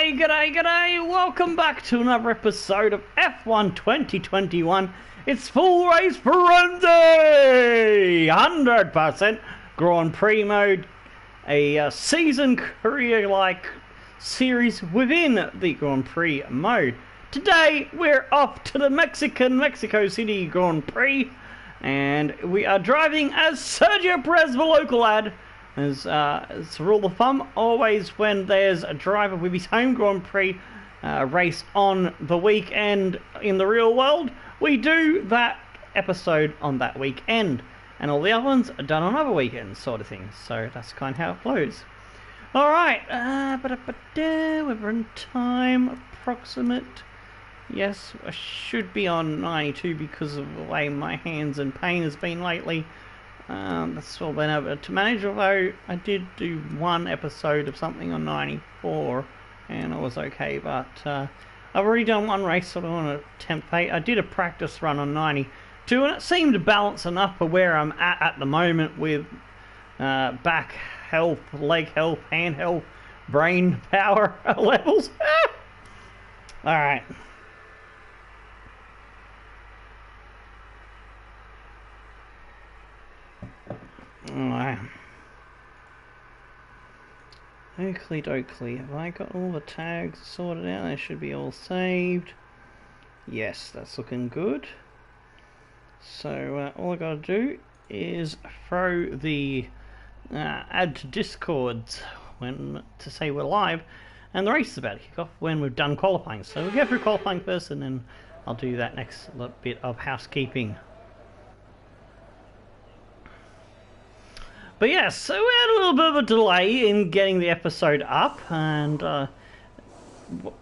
G'day, welcome back to another episode of F1 2021. It's full race frenzy! 100% Grand Prix mode, a season career-like series within the Grand Prix mode. Today, we're off to the Mexico City Grand Prix, and we are driving as Sergio Perez, the local lad. As a rule of thumb, always when there's a driver with his home Grand Prix race on the weekend in the real world, we do that episode on that weekend. And all the other ones are done on other weekends, sort of thing. So that's kind of how it flows. Alright, we're in time, approximate. Yes, I should be on 92 because of the way my hands and pain has been lately. That's all been able to manage, although I did do one episode of something on 94 and it was okay, but I've already done one race, so I don't want to tempt fate. I did a practice run on 92 and it seemed to balance enough for where I'm at the moment with back health, leg health, hand health, brain power levels. Alright. Alright. Oakley dokley. Have I got all the tags sorted out? They should be all saved. Yes, that's looking good. So all I gotta do is throw the add to Discord when to say we're live, and the race is about to kick off when we've done qualifying. So we'll go through qualifying first, and then I'll do that next little bit of housekeeping. But yes, so we had a little bit of a delay in getting the episode up, and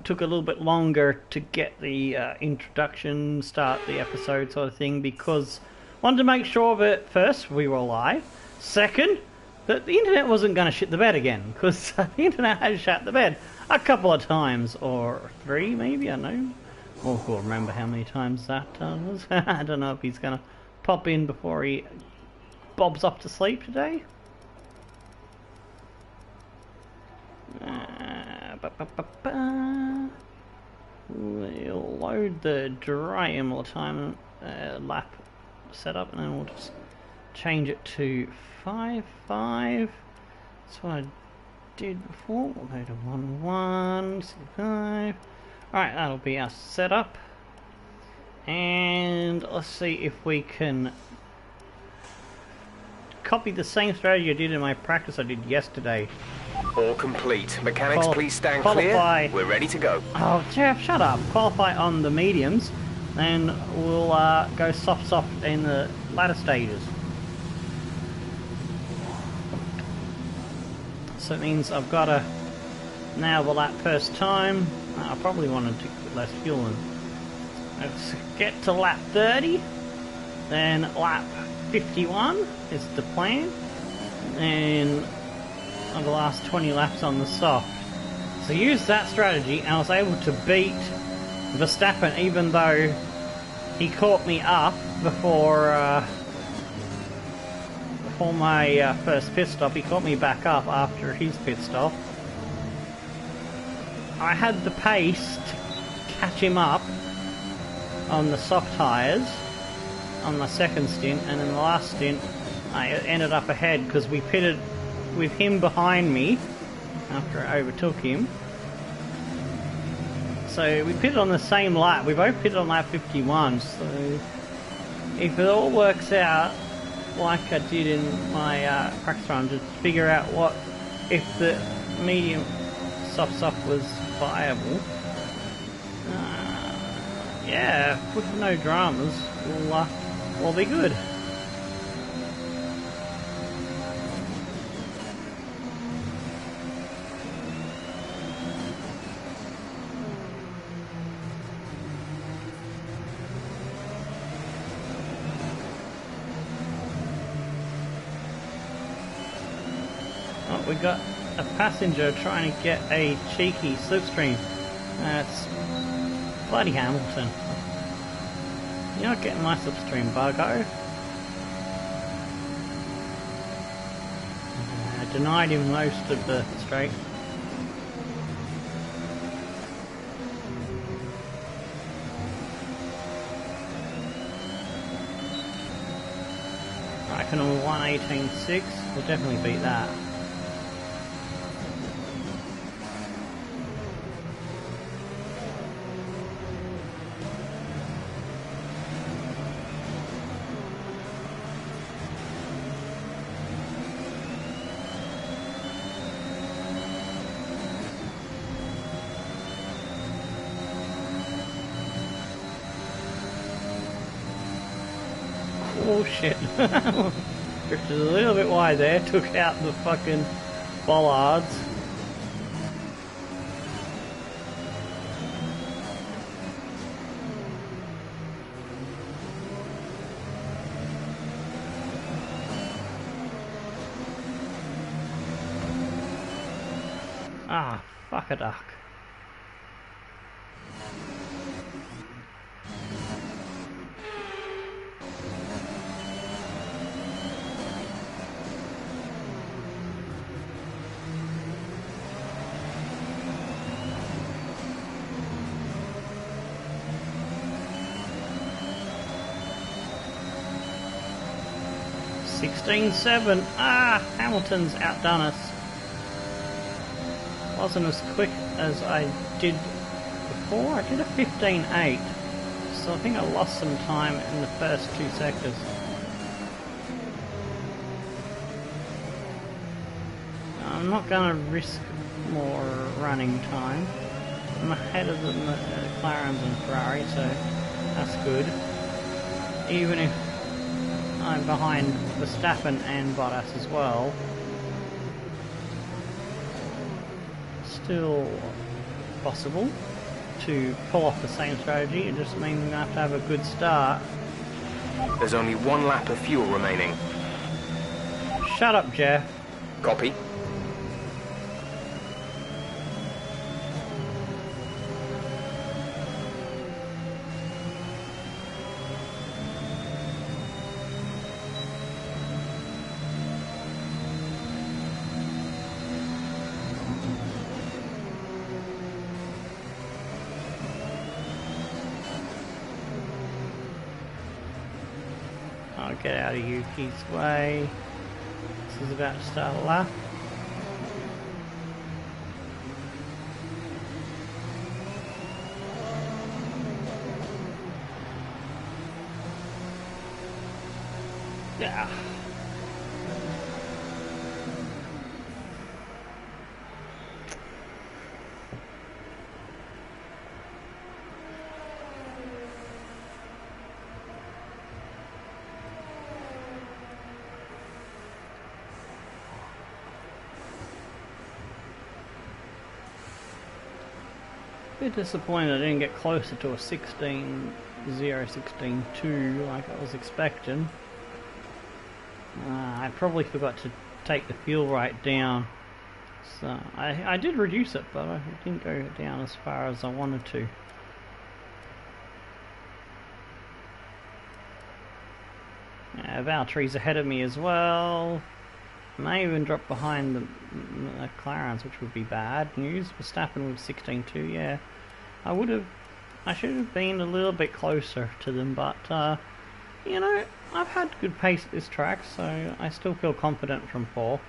took a little bit longer to get the introduction, start the episode sort of thing, because I wanted to make sure that first, we were live, second, that the internet wasn't going to shit the bed again, because the internet has shut the bed a couple of times, or three maybe, I don't know. Oh, I'll remember how many times that was. I don't know if he's going to pop in before he bob's off to sleep today. We'll load the dry Imola time lap setup, and then we'll just change it to 5.5. That's what I did before. We'll go to 1.1.5. Alright, that'll be our setup. And let's see if we can copy the same strategy I did in my practice I did yesterday. All complete. Mechanics, please stand clear. We're ready to go. Oh, Jeff, shut up. Qualify on the mediums, then we'll go soft in the latter stages. So it means I've got to nail the lap first time. I probably wanted to put less fuel in. Let's get to lap 30, then lap 51 is the plan, and on the last 20 laps on the soft. So use that strategy, and I was able to beat Verstappen even though he caught me up before my first pit stop. He caught me back up after his pit stop. I had the pace to catch him up on the soft tyres on my second stint, and in the last stint I ended up ahead because we pitted with him behind me after I overtook him. So we pitted on the same lap. We both pitted on lap 51, so if it all works out like I did in my practice run, to figure out what if the medium soft was viable, yeah, with no dramas, we'll be good. Oh, we got a passenger trying to get a cheeky slipstream. That's bloody Hamilton. You're not getting my slipstream, buggo. I denied him most of the straight. Raikkonen with 1:18.6. We'll definitely beat that. Oh shit. Drifted a little bit wide there, took out the fucking bollards. Ah, fuck a duck. $16.7. Ah, Hamilton's outdone us. Wasn't as quick as I did before. I did a 15.8, so I think I lost some time in the first two sectors. I'm not going to risk more running time. I'm ahead of the McLarens and Ferrari, so that's good. Even if I'm behind Verstappen and Bottas as well, still possible to pull off the same strategy. It just means we have to have a good start. There's only one lap of fuel remaining. Shut up, Jeff. Copy. I'll get out of Yuki's way. This is about to start a lap. Yeah. Bit disappointed I didn't get closer to a 16.0, 16.2 like I was expecting. I probably forgot to take the fuel rate down, so I did reduce it, but I didn't go down as far as I wanted to. Valtteri's ahead of me as well. May even drop behind the McLarens, which would be bad news. Verstappen with 16.2, yeah. I should have been a little bit closer to them, but you know, I've had good pace at this track, so I still feel confident from 4.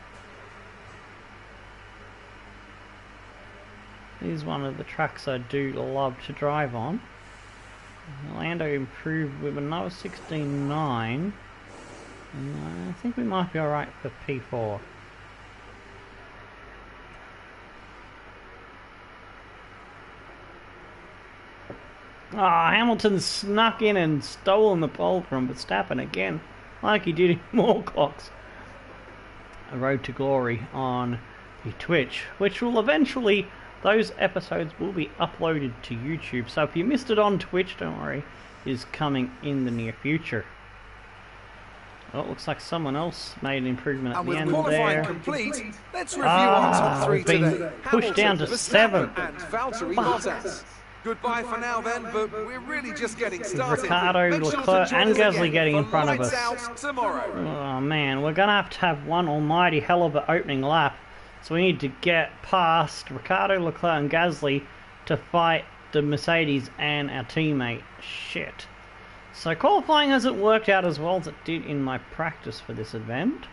This is one of the tracks I do love to drive on. Lando improved with another 16.9. And I think we might be alright for P4. Hamilton snuck in and stolen the pole from Verstappen again, like he did in Moorcock's A Road to Glory on the Twitch, which will eventually, those episodes will be uploaded to YouTube. So if you missed it on Twitch, don't worry, it is coming in the near future. Well, it looks like someone else made an improvement at the end there. Complete, let's review our top 3 today. Pushed down to 7. And Valtteri Bottas. Goodbye for now then, but we're really just getting started. Ricardo, Leclerc and Gasly getting in front of us. Tomorrow. Oh man, we're going to have one almighty hell of an opening lap. So we need to get past Ricardo, Leclerc and Gasly to fight the Mercedes and our teammate. Shit. So qualifying hasn't worked out as well as it did in my practice for this event.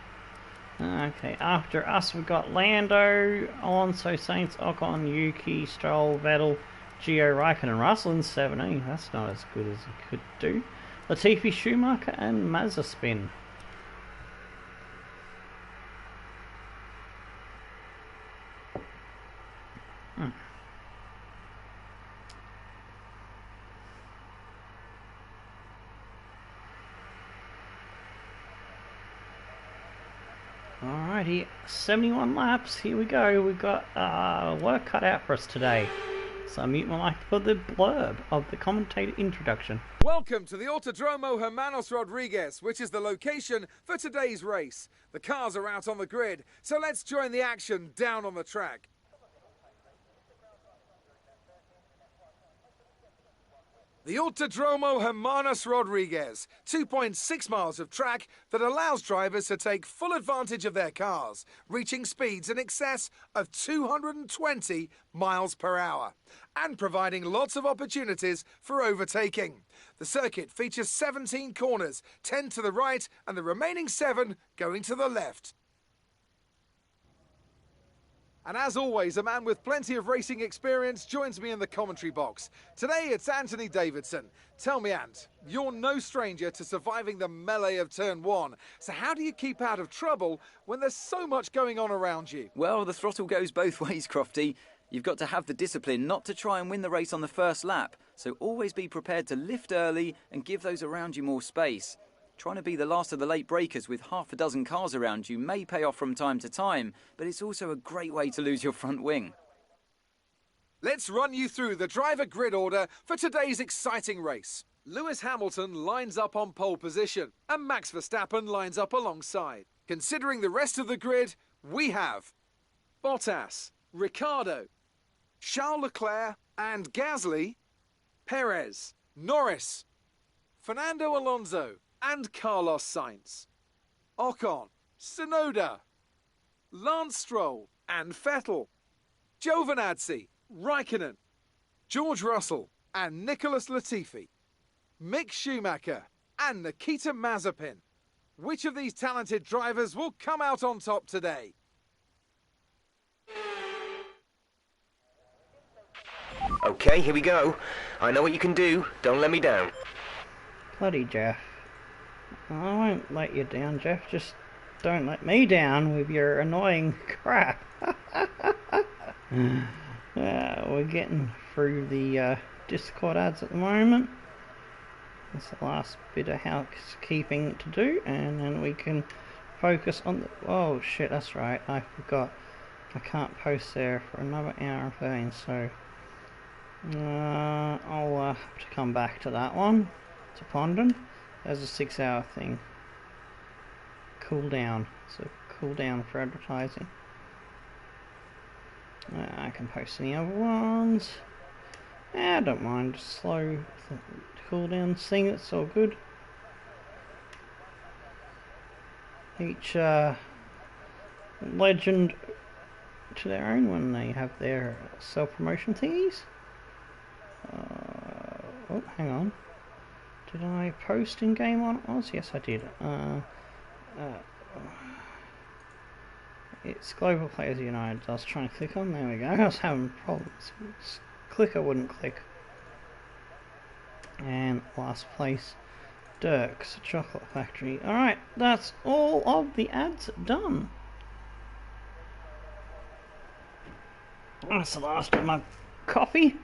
Okay, after us we've got Lando, Alonso, Sainz, Ocon, Yuki, Stroll, Vettel, Gio, Raikkonen, Russell in 17. That's not as good as he could do. Latifi, Schumacher and Mazepin. Alrighty, 71 laps, here we go. We've got work cut out for us today. So I mute my mic for the blurb of the commentator introduction. Welcome to the Autodromo Hermanos Rodriguez, which is the location for today's race. The cars are out on the grid, so let's join the action down on the track. The Autodromo Hermanos Rodriguez, 2.6 miles of track that allows drivers to take full advantage of their cars, reaching speeds in excess of 220 miles per hour, and providing lots of opportunities for overtaking. The circuit features 17 corners, 10 to the right and the remaining 7 going to the left. And as always, a man with plenty of racing experience joins me in the commentary box. Today it's Anthony Davidson. Tell me, Ant, you're no stranger to surviving the melee of turn 1. So how do you keep out of trouble when there's so much going on around you? Well, the throttle goes both ways, Crofty. You've got to have the discipline not to try and win the race on the first lap. So always be prepared to lift early and give those around you more space. Trying to be the last of the late breakers with half a dozen cars around you may pay off from time to time, but it's also a great way to lose your front wing. Let's run you through the driver grid order for today's exciting race. Lewis Hamilton lines up on pole position, and Max Verstappen lines up alongside. Considering the rest of the grid, we have Bottas, Ricciardo, Charles Leclerc and Gasly, Perez, Norris, Fernando Alonso, and Carlos Sainz, Ocon, Tsunoda, Lance Stroll and Vettel, Giovinazzi, Raikkonen, George Russell and Nicholas Latifi, Mick Schumacher and Nikita Mazepin. Which of these talented drivers will come out on top today? Okay, here we go. I know what you can do. Don't let me down. Bloody Jeff. I won't let you down, Jeff. Just don't let me down with your annoying crap. We're getting through the Discord ads at the moment. That's the last bit of housekeeping to do, and then we can focus on the... Oh shit, that's right, I forgot. I can't post there for another hour and 13, so... I'll have to come back to that one, to Pondon. There's a 6-hour thing. Cool down. So cool down for advertising. I can post any other ones. I don't mind. Just slow the cooldown thing. It's all good. Each legend to their own when they have their self-promotion thingies. Oh, hang on. Did I post in game on Oz? Yes, I did. It's Global Players United. I was trying to click on. There we go. I was having problems. Clicker wouldn't click. And last place, Dirk's Chocolate Factory. Alright, that's all of the ads done. That's the last of my coffee.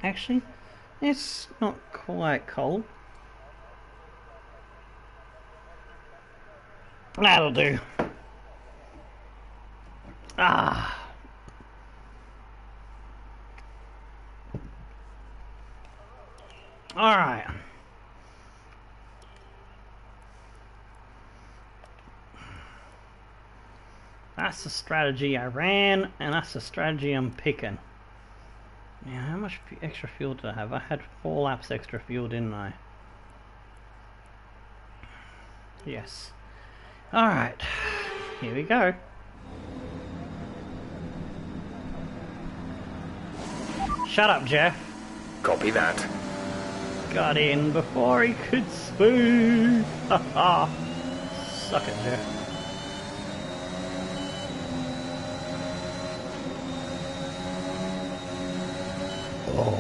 Actually, it's not quite cold. That'll do. Ah. Alright. That's the strategy I ran, and that's the strategy I'm picking. Now, how much extra fuel did I have? I had 4 laps extra fuel, didn't I? Yes. Alright. Here we go. Shut up, Jeff. Copy that. got in before he could spoon. Haha. Suck it, Jeff. Oh.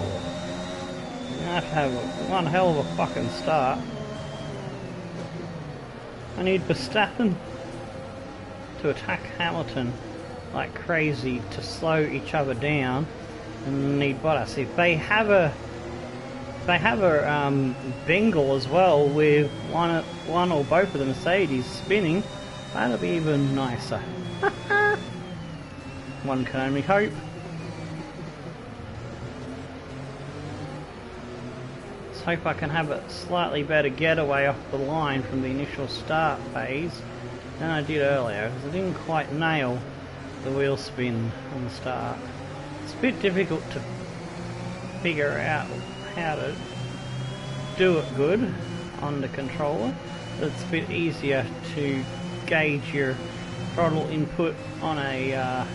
You have to have one hell of a fucking start. I need Verstappen to attack Hamilton like crazy to slow each other down, and need Bottas. If they have a bingle as well with one or both of the Mercedes spinning, that'll be even nicer. One can only hope. Let's hope I can have a slightly better getaway off the line from the initial start phase than I did earlier, because I didn't quite nail the wheel spin on the start. It's a bit difficult to figure out how to do it good on the controller. It's a bit easier to gauge your throttle input on a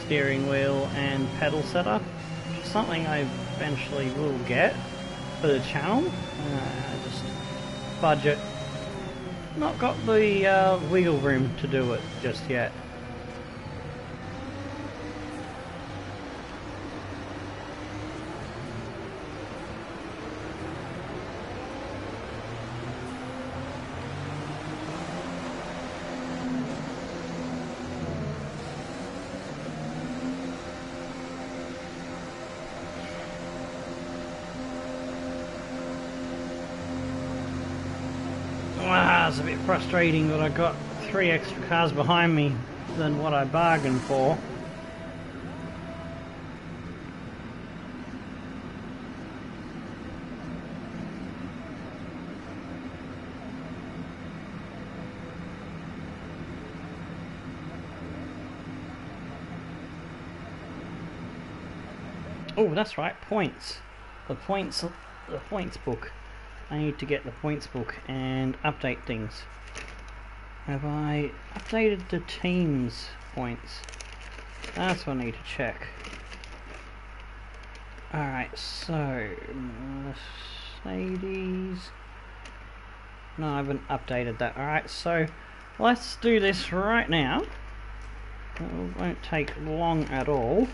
steering wheel and pedal setup, which is something I eventually will get for the channel. Just budget. Not got the wiggle room to do it just yet. It's a bit frustrating that I got 3 extra cars behind me than what I bargained for. Oh, that's right, points. The points book. I need to get the points book and update things. Have I updated the team's points? That's what I need to check. Alright, so Mercedes. No, I haven't updated that. Alright, so let's do this right now. It won't take long at all.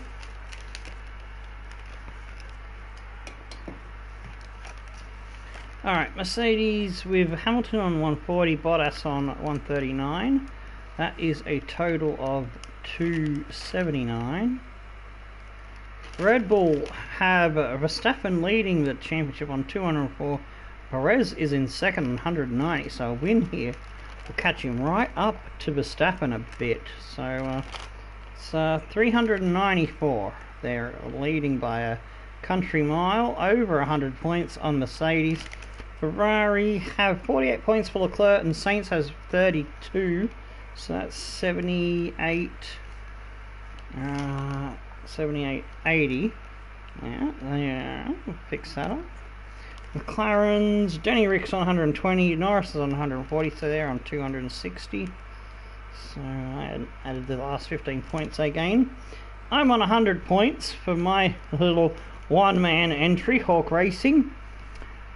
Alright, Mercedes with Hamilton on 140, Bottas on 139. That is a total of 279. Red Bull have Verstappen leading the championship on 204. Perez is in second on 190, so a win here will catch him right up to Verstappen a bit. So it's 394. They're leading by a country mile, over 100 points on Mercedes. Ferrari have 48 points for Leclerc, and Sainz has 32, so that's 78, 80. Yeah, we'll fix that up. McLaren's, Danny Rick's on 120, Norris is on 140, so they're on 260. So I added the last 15 points they gained. I'm on 100 points for my little one-man entry, Hawk Racing.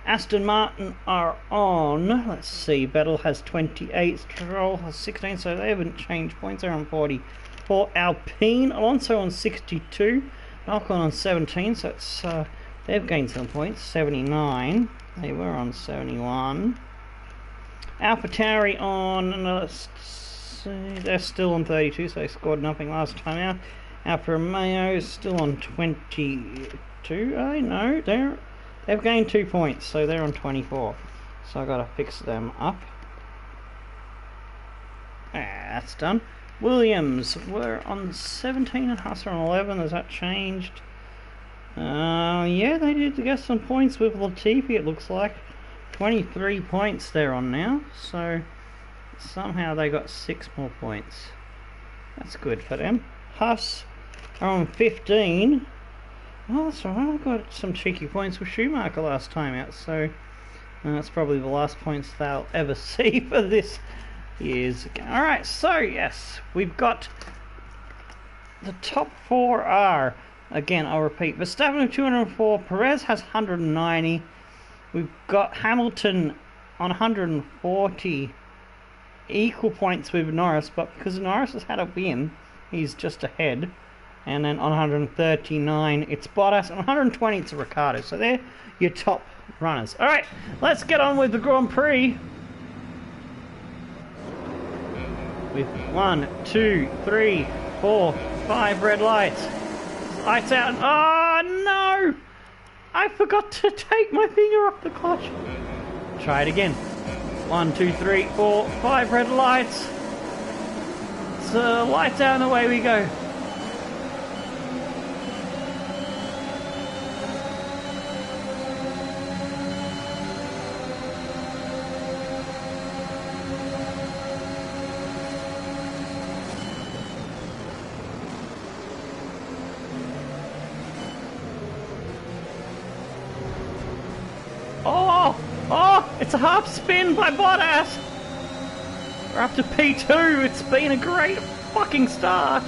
Aston Martin are on, let's see, Vettel has 28, Stroll has 16, so they haven't changed points, they're on 44. Alpine, Alonso on 62, Ocon on 17, so it's, they've gained some points, 79, they were on 71. AlphaTauri on, let's see, they're still on 32, so they scored nothing last time out. Alfa Romeo is still on 22, I know, they've gained 2 points, so they're on 24. So I gotta fix them up. That's done. Williams, we're on 17 and Haas are on 11. Has that changed? Yeah, they did get some points with Latifi, it looks like. 23 points they're on now, so somehow they got 6 more points. That's good for them. Haas are on 15. Oh, that's alright, I got some cheeky points with Schumacher last time out, so that's probably the last points they'll ever see for this year's game. Alright, so yes, we've got the top 4 are, again, I'll repeat, Verstappen with 204, Perez has 190, We've got Hamilton on 140, equal points with Norris, but because Norris has had a win, he's just ahead. And then on 139, it's Bottas. On 120, it's Ricciardo. So they're your top runners. All right, let's get on with the Grand Prix. With 1, 2, 3, 4, 5 red lights. Lights out. Oh, no! I forgot to take my finger off the clutch. Try it again. 1, 2, 3, 4, 5 red lights. So lights out and away we go. Oh, it's a half spin by Bottas. We're up to P2. It's been a great fucking start.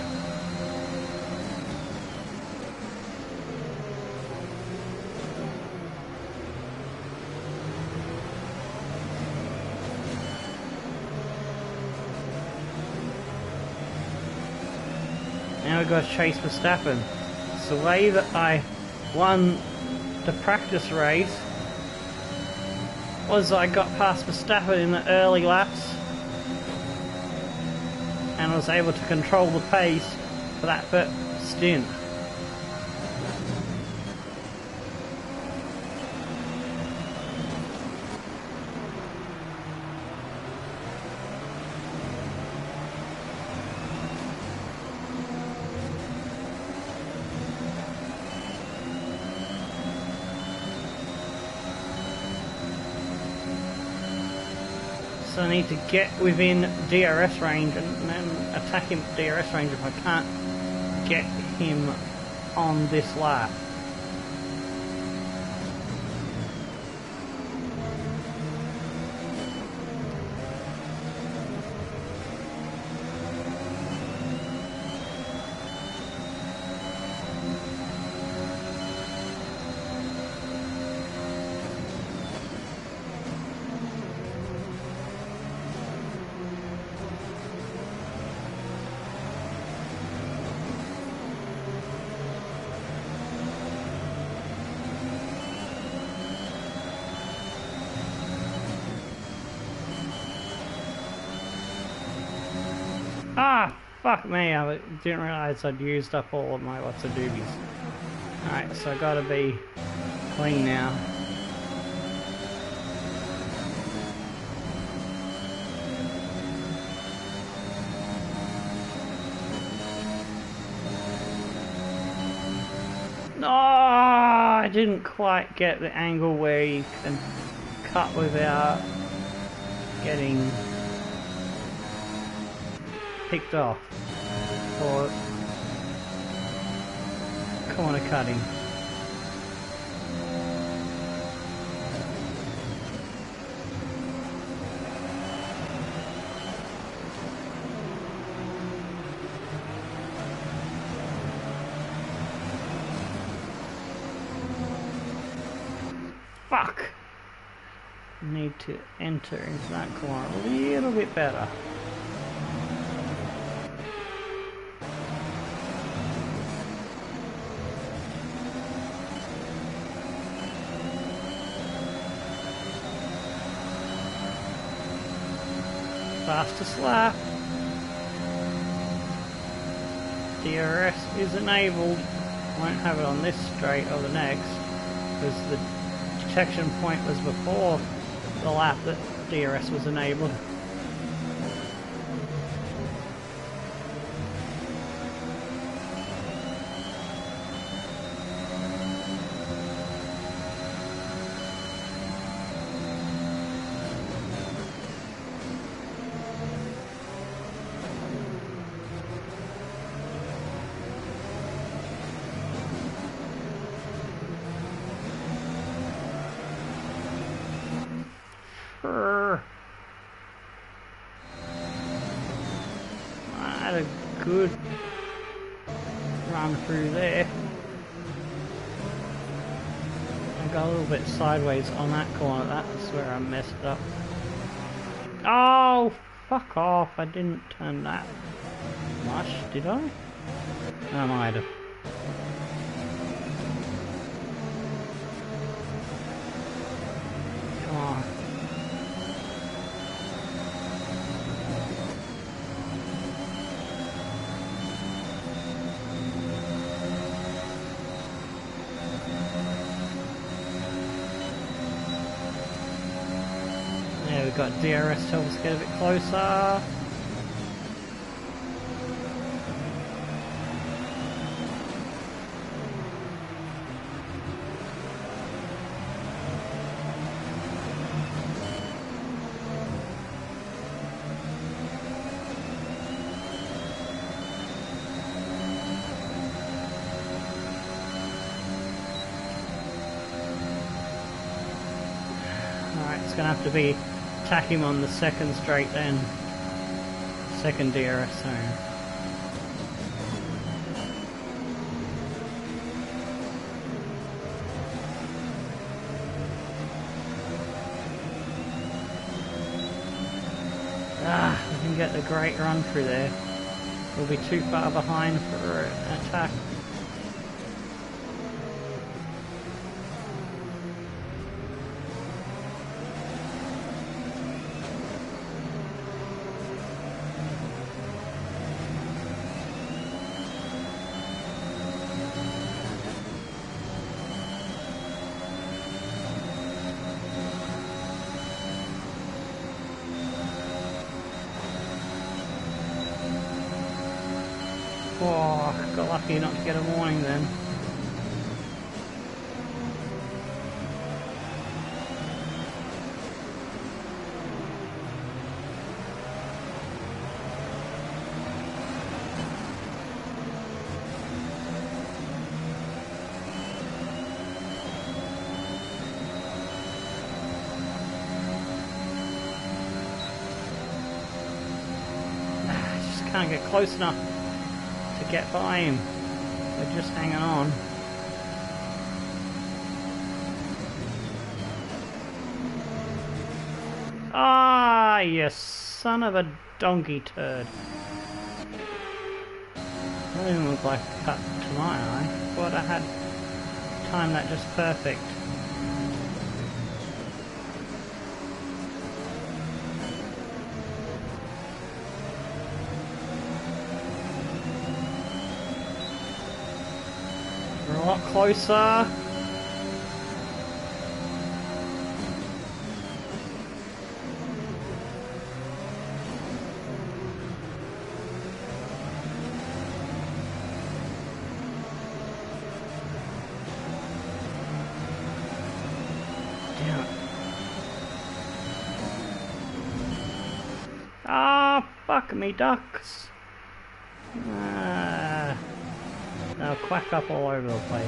Now we've got to chase Verstappen. It's the way that I won the practice race. Was I got past Verstappen in the early laps and was able to control the pace for that first stint. So I need to get within DRS range and then attack him at DRS range if I can't get him on this lap. Ah, fuck me, I didn't realise I'd used up all of my lots of doobies. Alright, so I gotta be clean now. No, I didn't quite get the angle where you can cut without getting picked off for corner cutting. Fuck! Need to enter into that corner a little bit better. Fastest lap. DRS is enabled. Won't have it on this straight or the next because the detection point was before the lap that DRS was enabled. I had a good run through there. I got a little bit sideways on that corner. That's where I messed up. Oh, fuck off. I didn't turn that much, did I? I might have. Come on. Yeah, we've got DRS to help us get a bit closer. It's going to have to be attack him on the second straight then. Second DRS zone. I didn't get the great run through there. We'll be too far behind for an attack. Oh, got lucky not to get a warning then. Just can't get close enough to get by him. We're just hanging on. Ah, you son of a donkey turd. That doesn't look like a cut to my eye. Thought I had timed that just perfect. We're a lot closer. Ah, fuck me ducks. They'll quack up all over the place.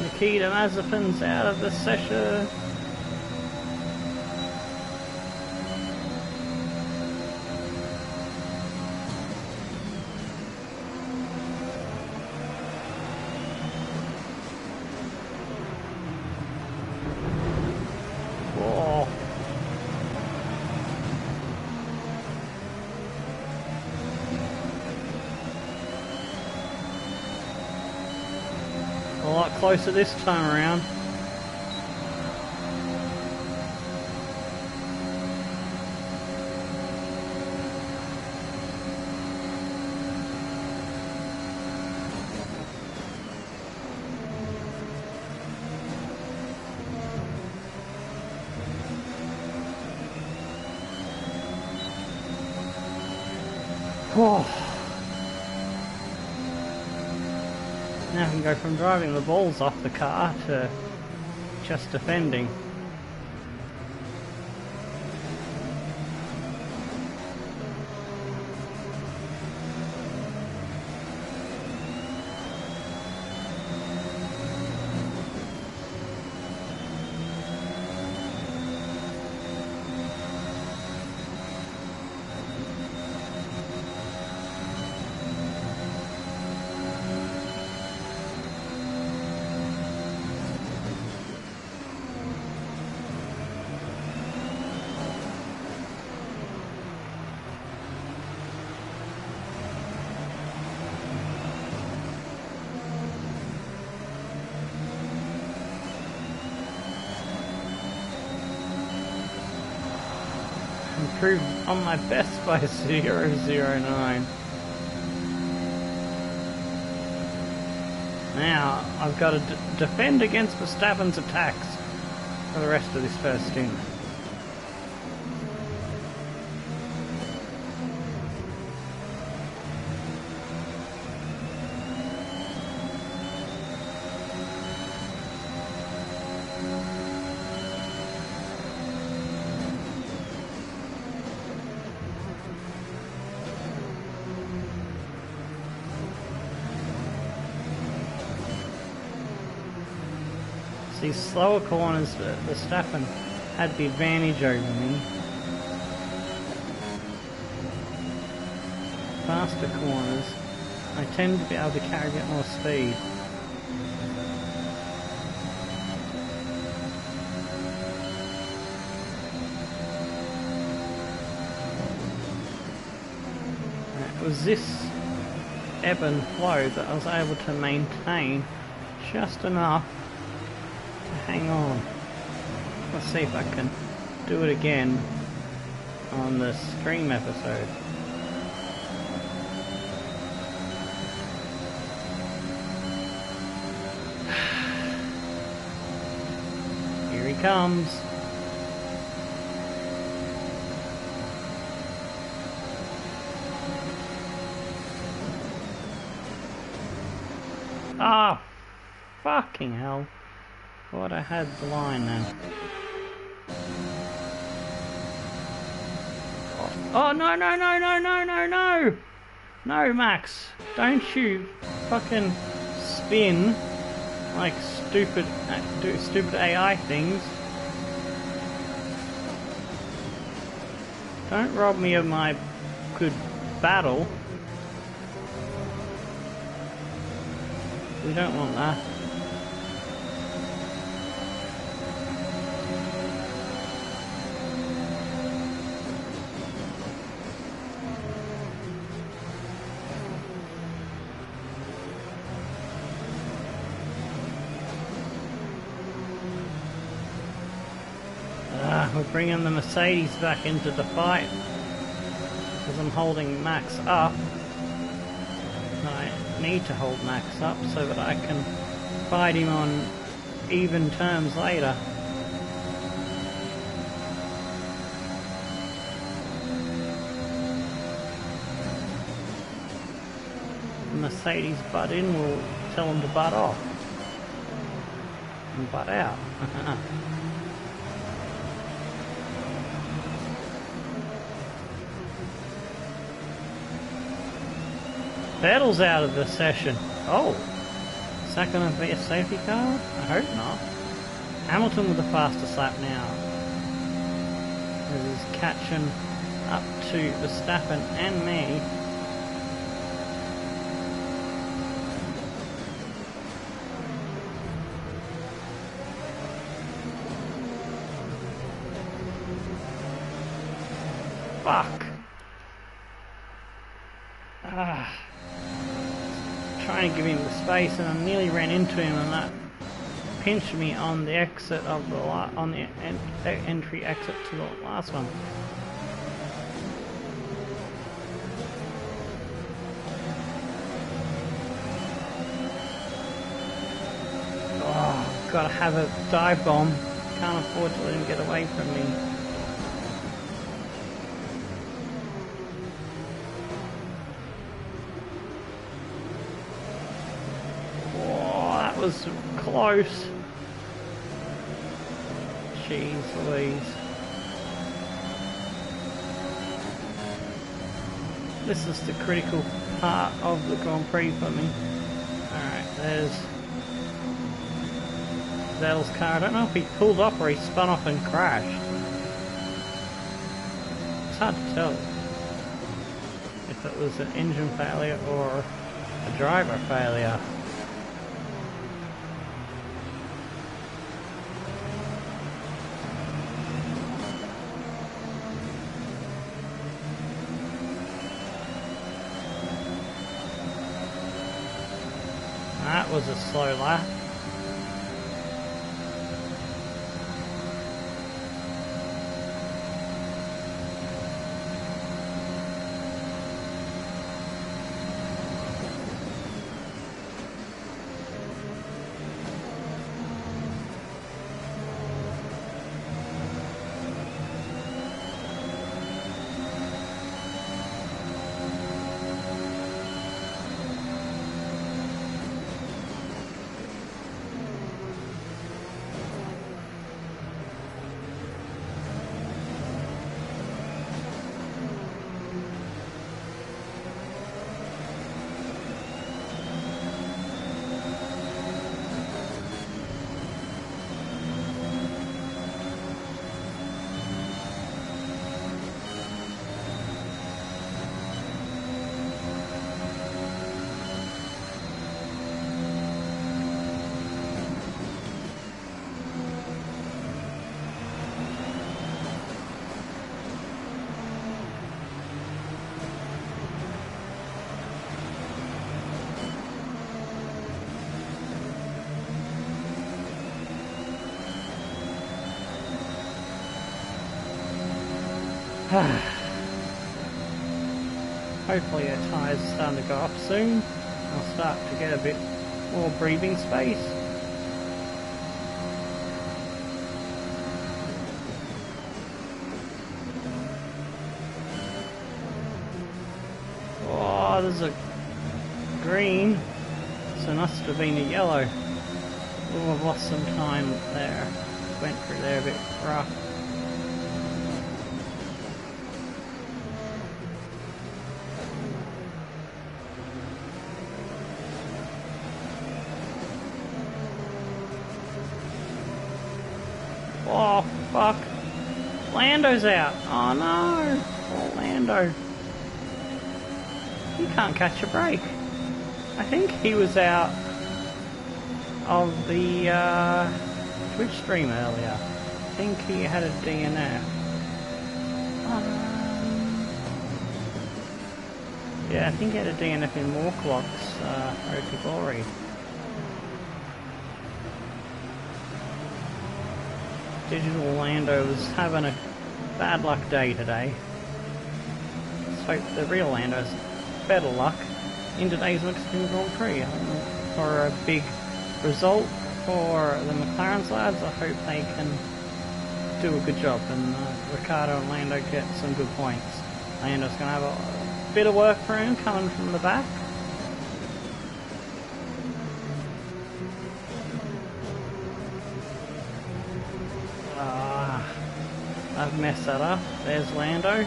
Nikita Mazepin's out of the session. A lot closer this time around. Oh. Now I can go from driving the balls off the car to just defending. improved on my best by 0.009. Now, I've got to defend against Verstappen's attacks for the rest of this first stint. These slower corners, Verstappen had the advantage over me. Faster corners, I tend to be able to carry a bit more speed. It was this ebb and flow that I was able to maintain just enough. Hang on. Let's see if I can do it again on the stream episode. Here he comes. Ah, fucking hell. Thought I had the line then. Oh no no no no no no no! No, Max, don't you fucking spin like stupid AI things. Don't rob me of my good battle. We don't want that. We're bringing the Mercedes back into the fight because I'm holding Max up. I need to hold Max up so that I can fight him on even terms later. The Mercedes butt in will tell him to butt off and butt out. Vettel's out of the session. Oh, is that going to be a safety car? I hope not. Hamilton with the fastest lap now. This is catching up to Verstappen and me. Fuck. Trying to give him the space, and I nearly ran into him, and that pinched me on the exit of the entry exit to the last one. Oh, gotta have a dive bomb. Can't afford to let him get away from me. Was close. Jeez Louise. This is the critical part of the Grand Prix for me. Alright, there's Vettel's car. I don't know if he pulled up or he spun off and crashed. It's hard to tell if it was an engine failure or a driver failure. That was a slow lap. Hopefully our tyres are starting to go up soon. I'll start to get a bit more breathing space. Oh, there's a green, so it must have been a yellow. Oh, I've lost some time there. Went through there a bit rough. Oh, fuck. Lando's out. Oh, no. Oh, Lando. He can't catch a break. I think he was out of the Twitch stream earlier. I think he had a DNF. Yeah, I think he had a DNF in Moorclock's Road to Glory. Digital Lando was having a bad luck day today. Let's hope the real Lando has better luck in today's Mexican Grand Prix. For a big result for the McLaren lads, I hope they can do a good job and Ricciardo and Lando get some good points. Lando's going to have a bit of work for him coming from the back. I've messed that up. There's Lando.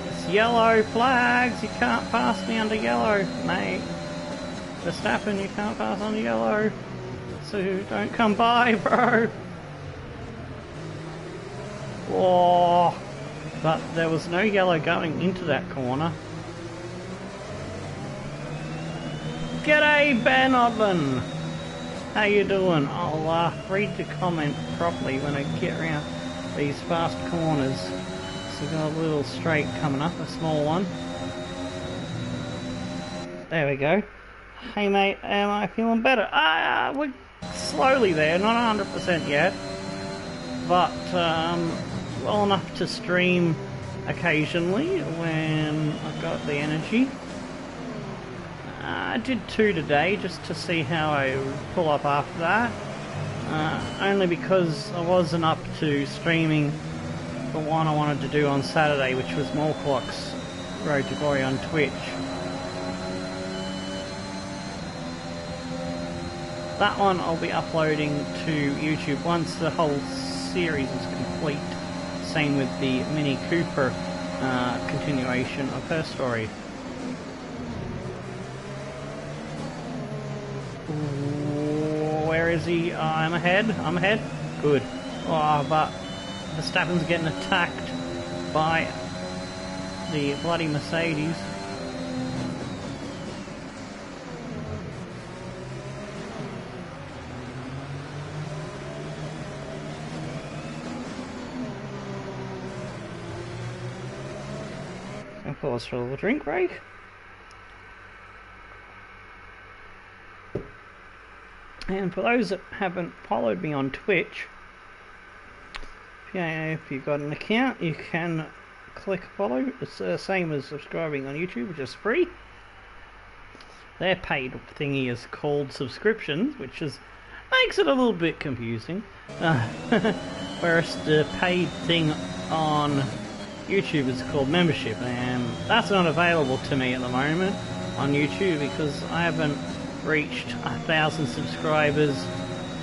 It's yellow flags. You can't pass me under yellow, mate. Verstappen, you can't pass under yellow. So don't come by, bro. Whoa. But there was no yellow going into that corner. G'day, Ben Odlin. How you doing? I'll read the comment properly when I get around these fast corners. So we've got a little straight coming up, a small one. There we go. Hey mate, am I feeling better? We're slowly there, not 100% yet. But well enough to stream occasionally when I've got the energy. I did 2 today just to see how I pull up after that. Only because I wasn't up to streaming the one I wanted to do on Saturday, which was Moorclock's Road to Glory on Twitch. That one I'll be uploading to YouTube once the whole series is complete. Same with the Mini Cooper continuation of her story. Where is he? I'm ahead. I'm ahead. Good. Oh, but Verstappen's getting attacked by the bloody Mercedes. I'll pause for a little drink break. And for those that haven't followed me on Twitch, if you've got an account, you can click follow. It's the same as subscribing on YouTube, which is free. Their paid thingy is called subscriptions, which makes it a little bit confusing. Whereas the paid thing on YouTube is called membership, and that's not available to me at the moment on YouTube because I haven't reached 1,000 subscribers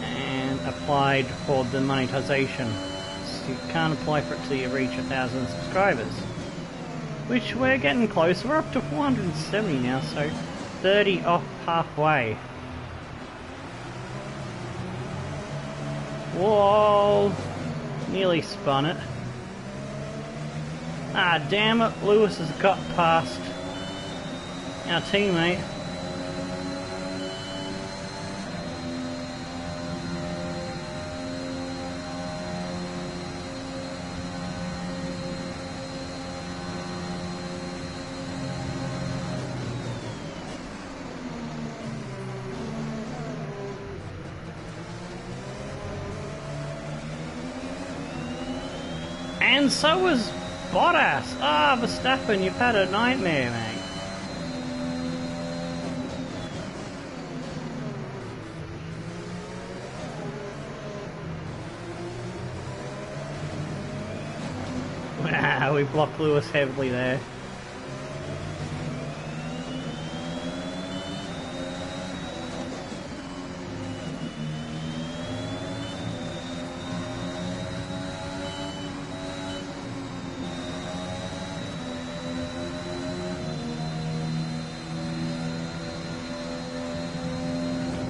and applied for the monetization. So you can't apply for it till you reach 1,000 subscribers, which we're getting close. We're up to 470 now, so 30 off halfway. Whoa, nearly spun it. Ah, damn it, Lewis has got past our teammate. And so was Bottas. Ah, Verstappen, you've had a nightmare, mate. Wow, we blocked Lewis heavily there.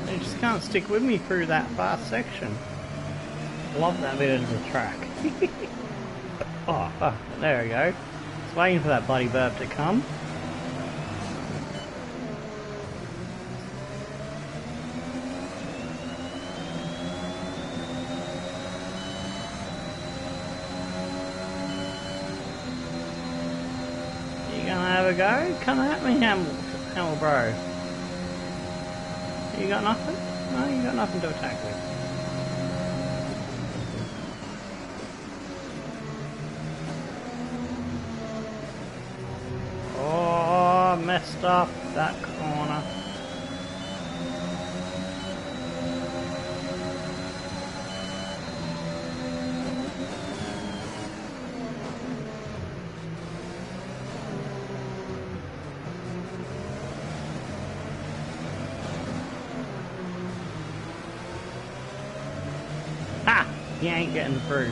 They just can't stick with me through that fast section. Love that bit of the track. Oh, there we go. Just waiting for that bloody burp to come. You gonna have a go? Come at me, Hamel bro. You got nothing? No, you got nothing to attack with. Messed up that corner. Ha! He ain't getting through.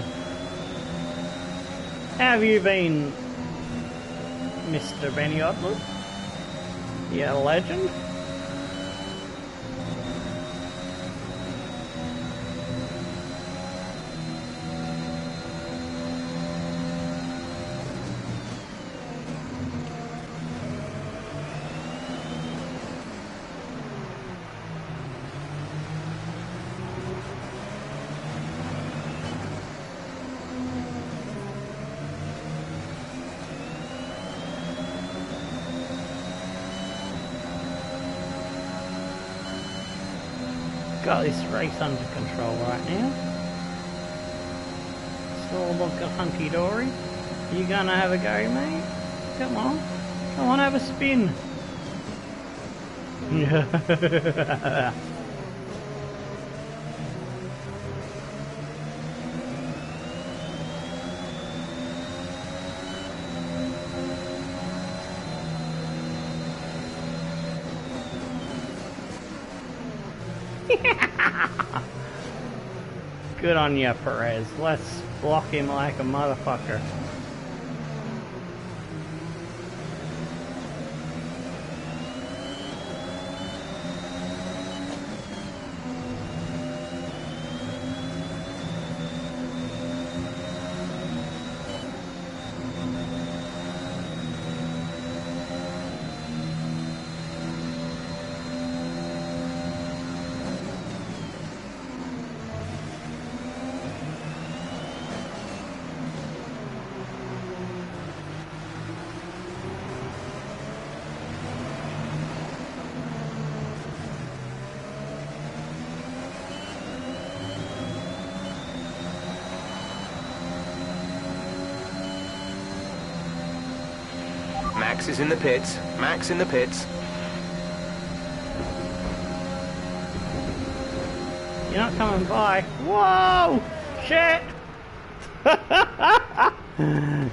How have you been, Mr. Benny Odley? Yeah, legend. Got this race under control right now. It's all looking hunky-dory. You gonna have a go, mate? Come on. Come on, have a spin. Good on ya, Perez. Let's block him like a motherfucker. Max is in the pits. Max in the pits. You're not coming by. Whoa! Shit!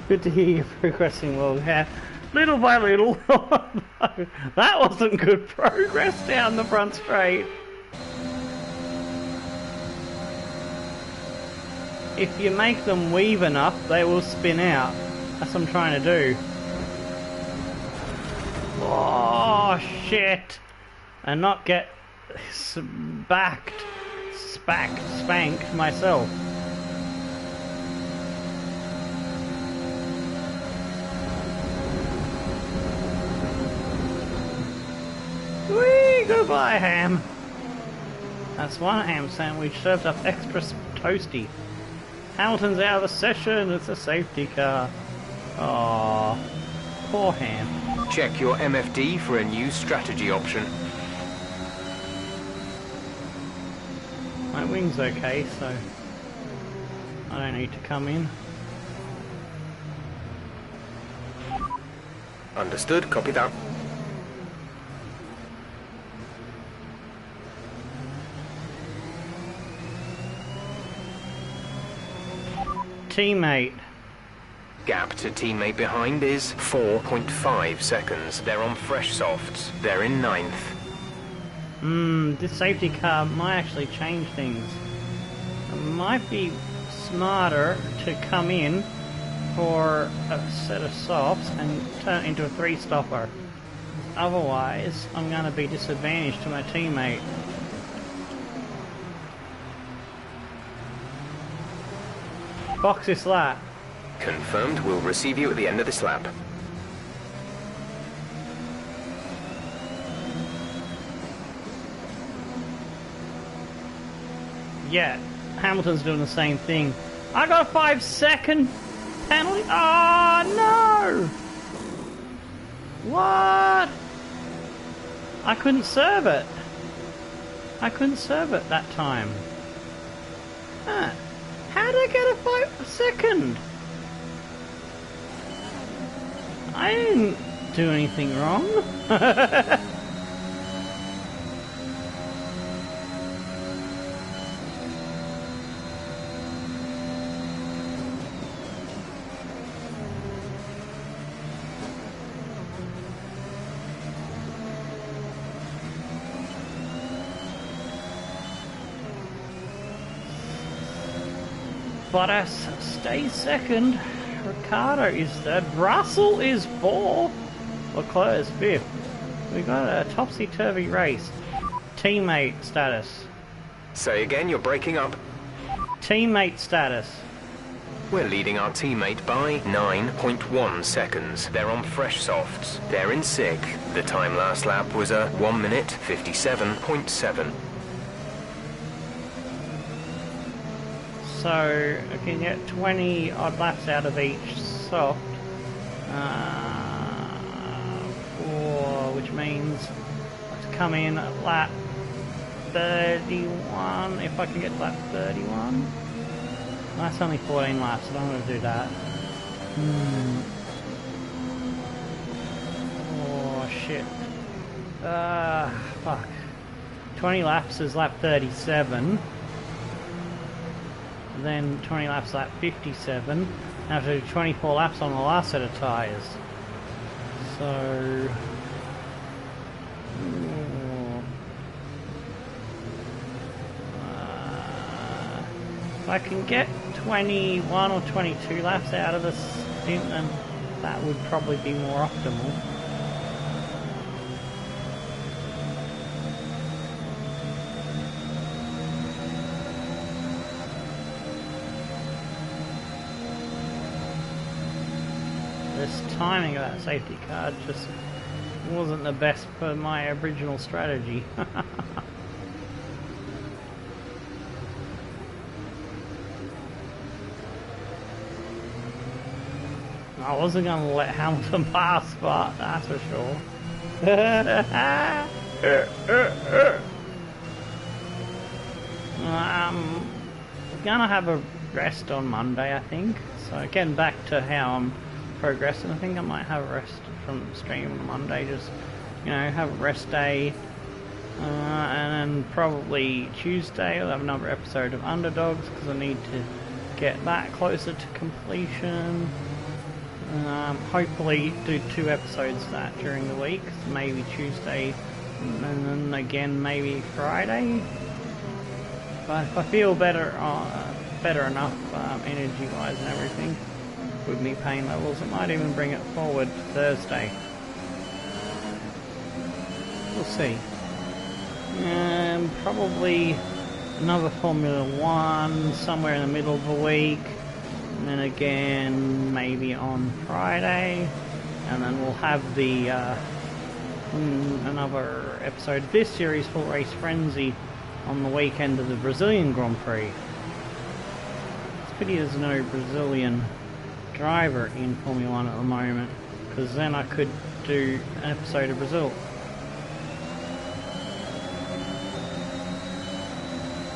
Good to hear you're progressing well, yeah. Little by little. That wasn't good progress down the front straight. If you make them weave enough, they will spin out. That's what I'm trying to do. Oh, shit. And not get spanked myself. Whee! Goodbye, ham. That's one ham sandwich served up extra toasty. Hamilton's out of the session. It's a safety car. Aww. Poor ham. Check your MFD for a new strategy option. My wing's okay, so I don't need to come in. Understood, copy that. Teammate. Gap to teammate behind is 4.5 seconds. They're on fresh softs. They're in 9th. This safety car might actually change things. It might be smarter to come in for a set of softs and turn it into a 3-stopper. Otherwise, I'm going to be disadvantaged to my teammate. Box this lap. Confirmed. We'll receive you at the end of this lap. Yeah, Hamilton's doing the same thing. I got a 5-second penalty. Oh no! What? I couldn't serve it. I couldn't serve it that time. Huh. How did I get a 5-second? I didn't do anything wrong. Bottas stays second. Ricardo is third. Russell is fourth. Leclerc is fifth. We got a topsy-turvy race. Teammate status. Say again, you're breaking up. Teammate status. We're leading our teammate by 9.1 seconds. They're on fresh softs. They're in 6th. The time last lap was a 1 minute 57.7. So I can get 20 odd laps out of each soft, which means to come in at lap 31. If I can get to lap 31, that's only 14 laps. So I'm going to do that. Oh shit! Fuck. 20 laps is lap 37. Then 20 laps lap 57. I have to do 24 laps on the last set of tyres. So... if I can get 21 or 22 laps out of this stint, then that would probably be more optimal. This timing of that safety car just wasn't the best for my original strategy. I wasn't going to let Hamilton pass, but that's for sure. I'm going to have a rest on Monday, I think. So getting back to how I'm progressing, I think I might have a rest from stream on Monday. Just, you know, have a rest day. And then probably Tuesday I'll have another episode of Underdogs because I need to get that closer to completion. Hopefully do 2 episodes of that during the week, so maybe Tuesday and then again maybe Friday. But if I feel better enough energy wise and everything with me pain levels, I might even bring it forward to Thursday. We'll see. Probably another Formula 1 somewhere in the middle of the week. And then again, maybe on Friday, and then we'll have the another episode of this series, Full Race Frenzy, on the weekend of the Brazilian Grand Prix. It's a pity there's no Brazilian driver in Formula 1 at the moment, because then I could do an episode of Brazil.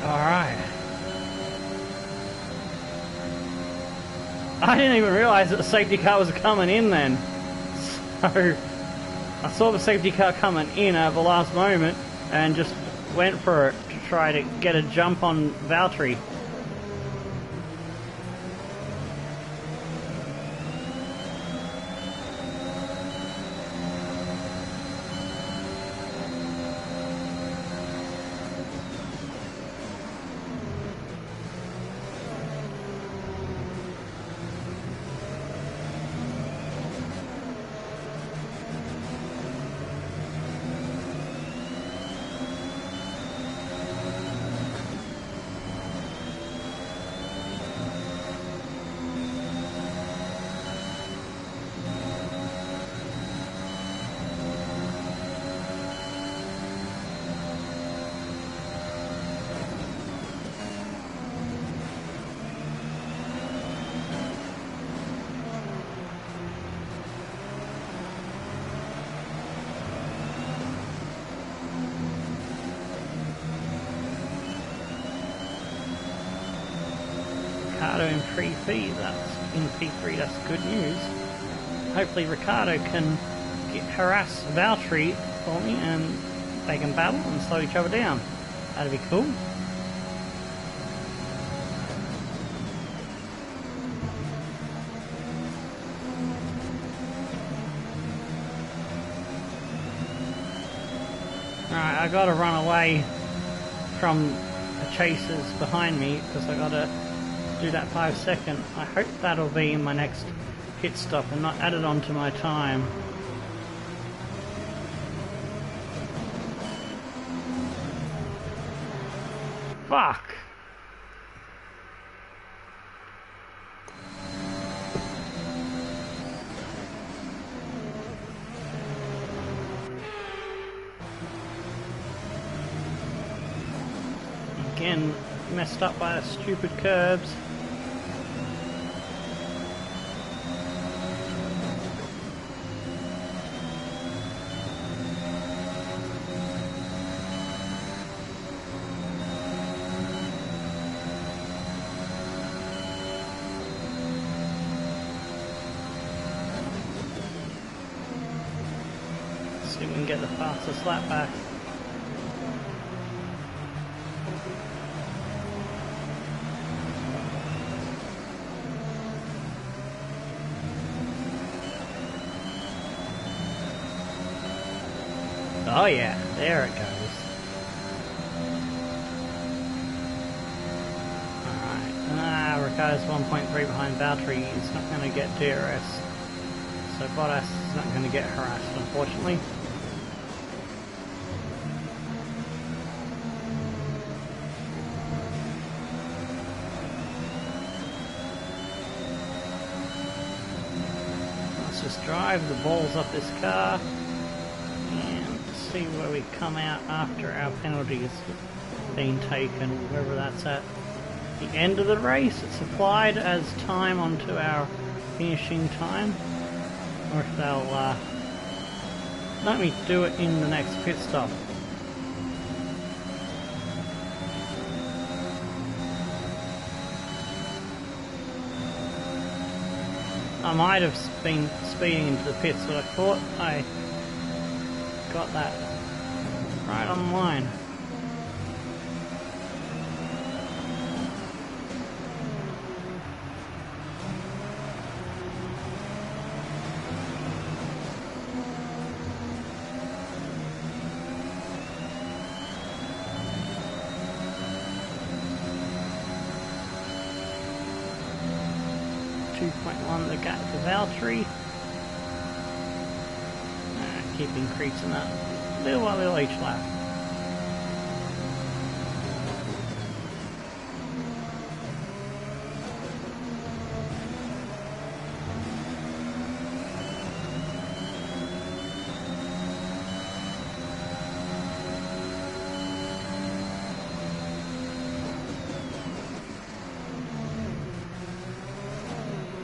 Alright. I didn't even realise that the safety car was coming in then. So I saw the safety car coming in at the last moment and just went for it to try to get a jump on Valtteri. Ricardo in P3, that's good news. Hopefully Ricardo can harass Valtteri for me and they can battle and slow each other down. That'd be cool. Alright, I gotta run away from the chasers behind me because I gotta do that 5 second. I hope that'll be in my next pit stop and not added onto my time. Fuck! Again, messed up by the stupid curbs. See if we can get the fastest lap back. Oh yeah, there it goes. Alright, Ricardo's 1.3 behind Valtteri. He's not going to get DRS. So Bottas is not going to get harassed, unfortunately. Let's just drive the balls off this car and see where we come out after our penalty has been taken, wherever that's at the end of the race. It's applied as time onto our finishing time, or if they'll let me do it in the next pit stop. I might have been speeding into the pits, but I thought I got that right on the line. The gap to Valtteri. Keep increasing that little by little each lap.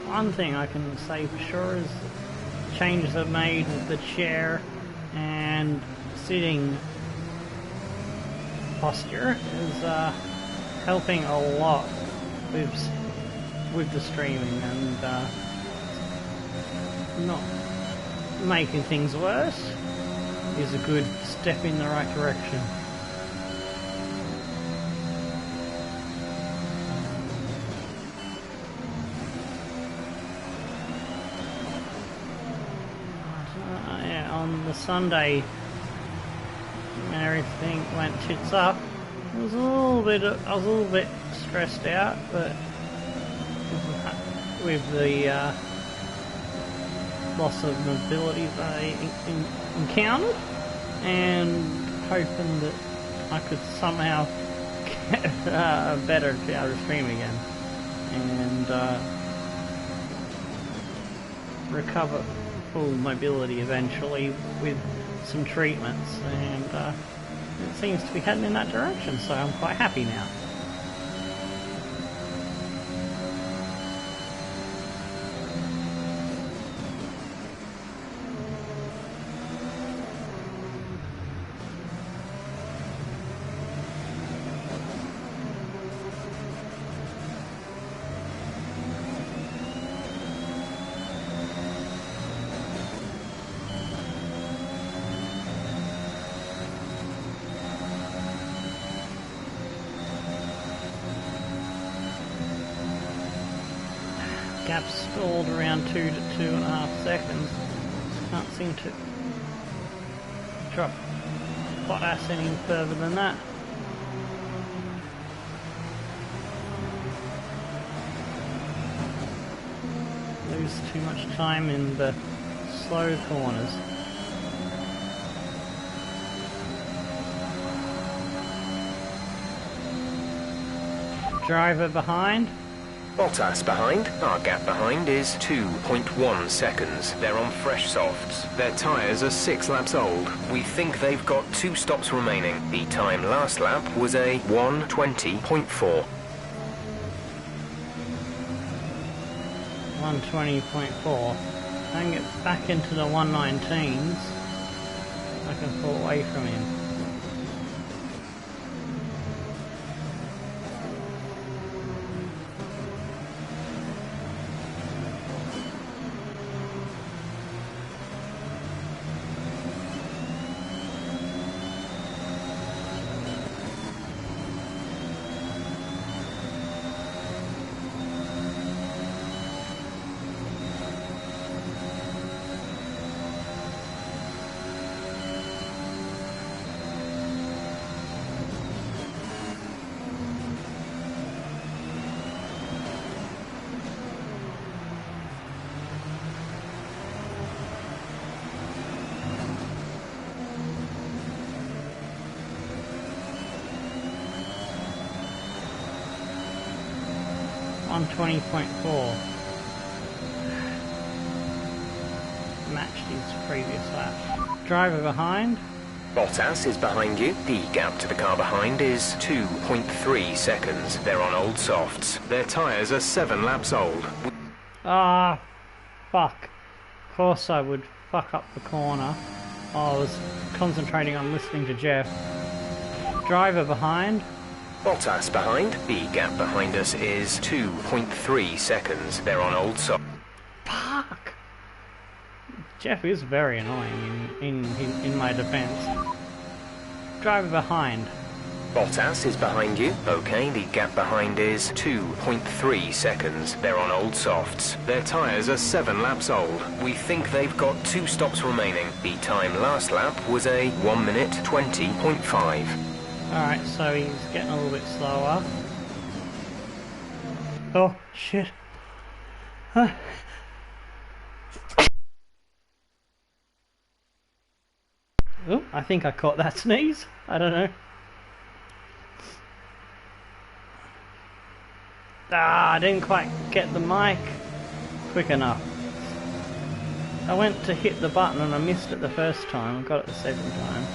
One thing I can say for sure is changes I've made with the chair and sitting posture is helping a lot with the streaming, and making things worse is a good step in the right direction. Yeah, on the Sunday when everything went tits up, I was a little bit stressed out, but with the loss of mobility that I encountered, and hoping that I could somehow get better to be able to stream again and recover full mobility eventually with some treatments, and it seems to be heading in that direction, so I'm quite happy now. Gap stalled around 2 to 2.5 seconds. Can't seem to drop Bottas any further than that. Lose too much time in the slow corners. Driver behind. Bottas behind. Our gap behind is 2.1 seconds. They're on fresh softs. Their tyres are 6 laps old. We think they've got 2 stops remaining. The time last lap was a 1:20.4. 1:20.4. I can get back into the 1:19s. I can pull away from him. On 20.4, matched his previous lap. Driver behind. Bottas is behind you. The gap to the car behind is 2.3 seconds. They're on old softs. Their tyres are 7 laps old. Ah, fuck. Of course I would fuck up the corner. I was concentrating on listening to Jeff. Driver behind. Bottas behind. The gap behind us is 2.3 seconds. They're on old softs. Fuck! Jeff is very annoying in my defense. Driver behind. Bottas is behind you. Okay, the gap behind is 2.3 seconds. They're on old softs. Their tyres are 7 laps old. We think they've got 2 stops remaining. The time last lap was a 1:20.5. Alright, so he's getting a little bit slower. Oh, shit. Huh. Oh, I think I caught that sneeze. I don't know. Ah, I didn't quite get the mic quick enough. I went to hit the button and I missed it the first time. I got it the second time.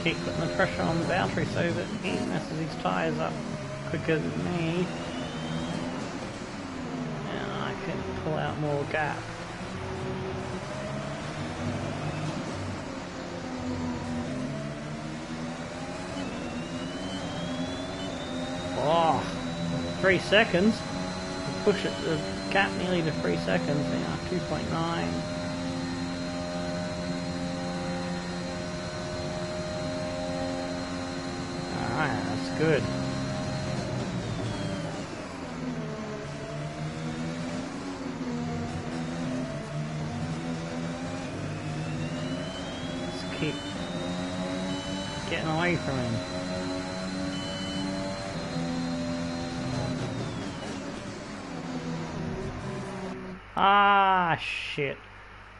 keep putting the pressure on Valtteri so that he messes his tyres up quicker than me. And I can pull out more gap. Oh, 3 seconds. Push it, the gap nearly to 3 seconds now, 2.9. Alright, that's good. Let's keep getting away from him. Ah, shit.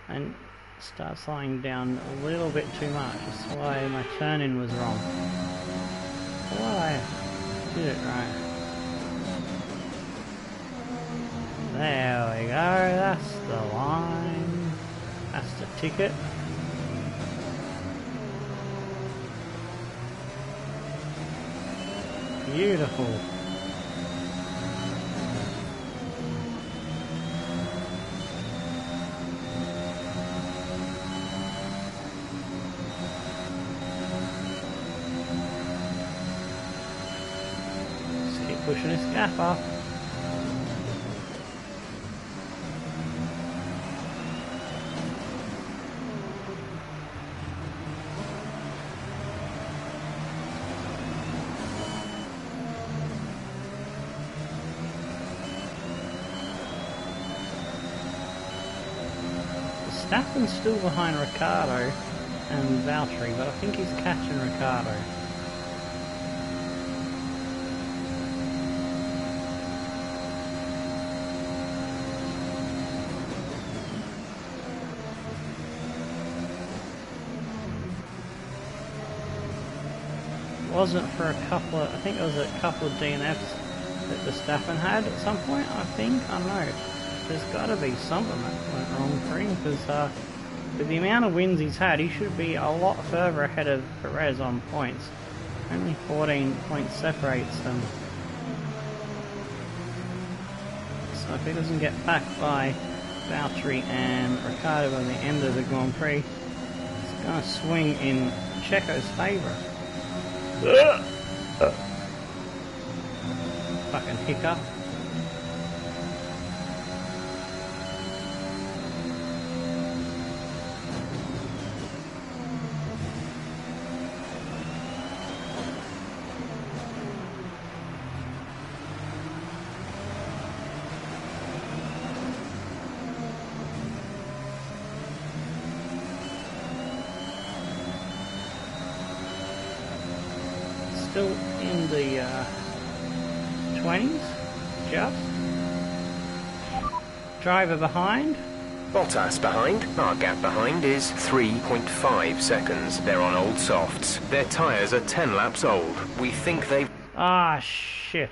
And start slowing down a little bit too much. That's why my turn-in was wrong. Well, I did it right. There we go. That's the line. That's the ticket. Beautiful. Pushing his gap up. Verstappen's still behind Ricciardo and Valtteri, but I think he's catching Ricciardo. Wasn't for a couple of, I think it was a couple of DNFs that Verstappen had at some point, I think, I don't know. There's got to be something that went wrong for him, because with the amount of wins he's had, he should be a lot further ahead of Perez on points. Only 14 points separates them. So if he doesn't get backed by Valtteri and Ricciardo by the end of the Grand Prix, it's going to swing in Checo's favour. Fucking hiccup. Still in the 20s, just. Driver behind. Bottas behind. Our gap behind is 3.5 seconds. They're on old softs. Their tyres are 10 laps old. We think they've... Ah, shit.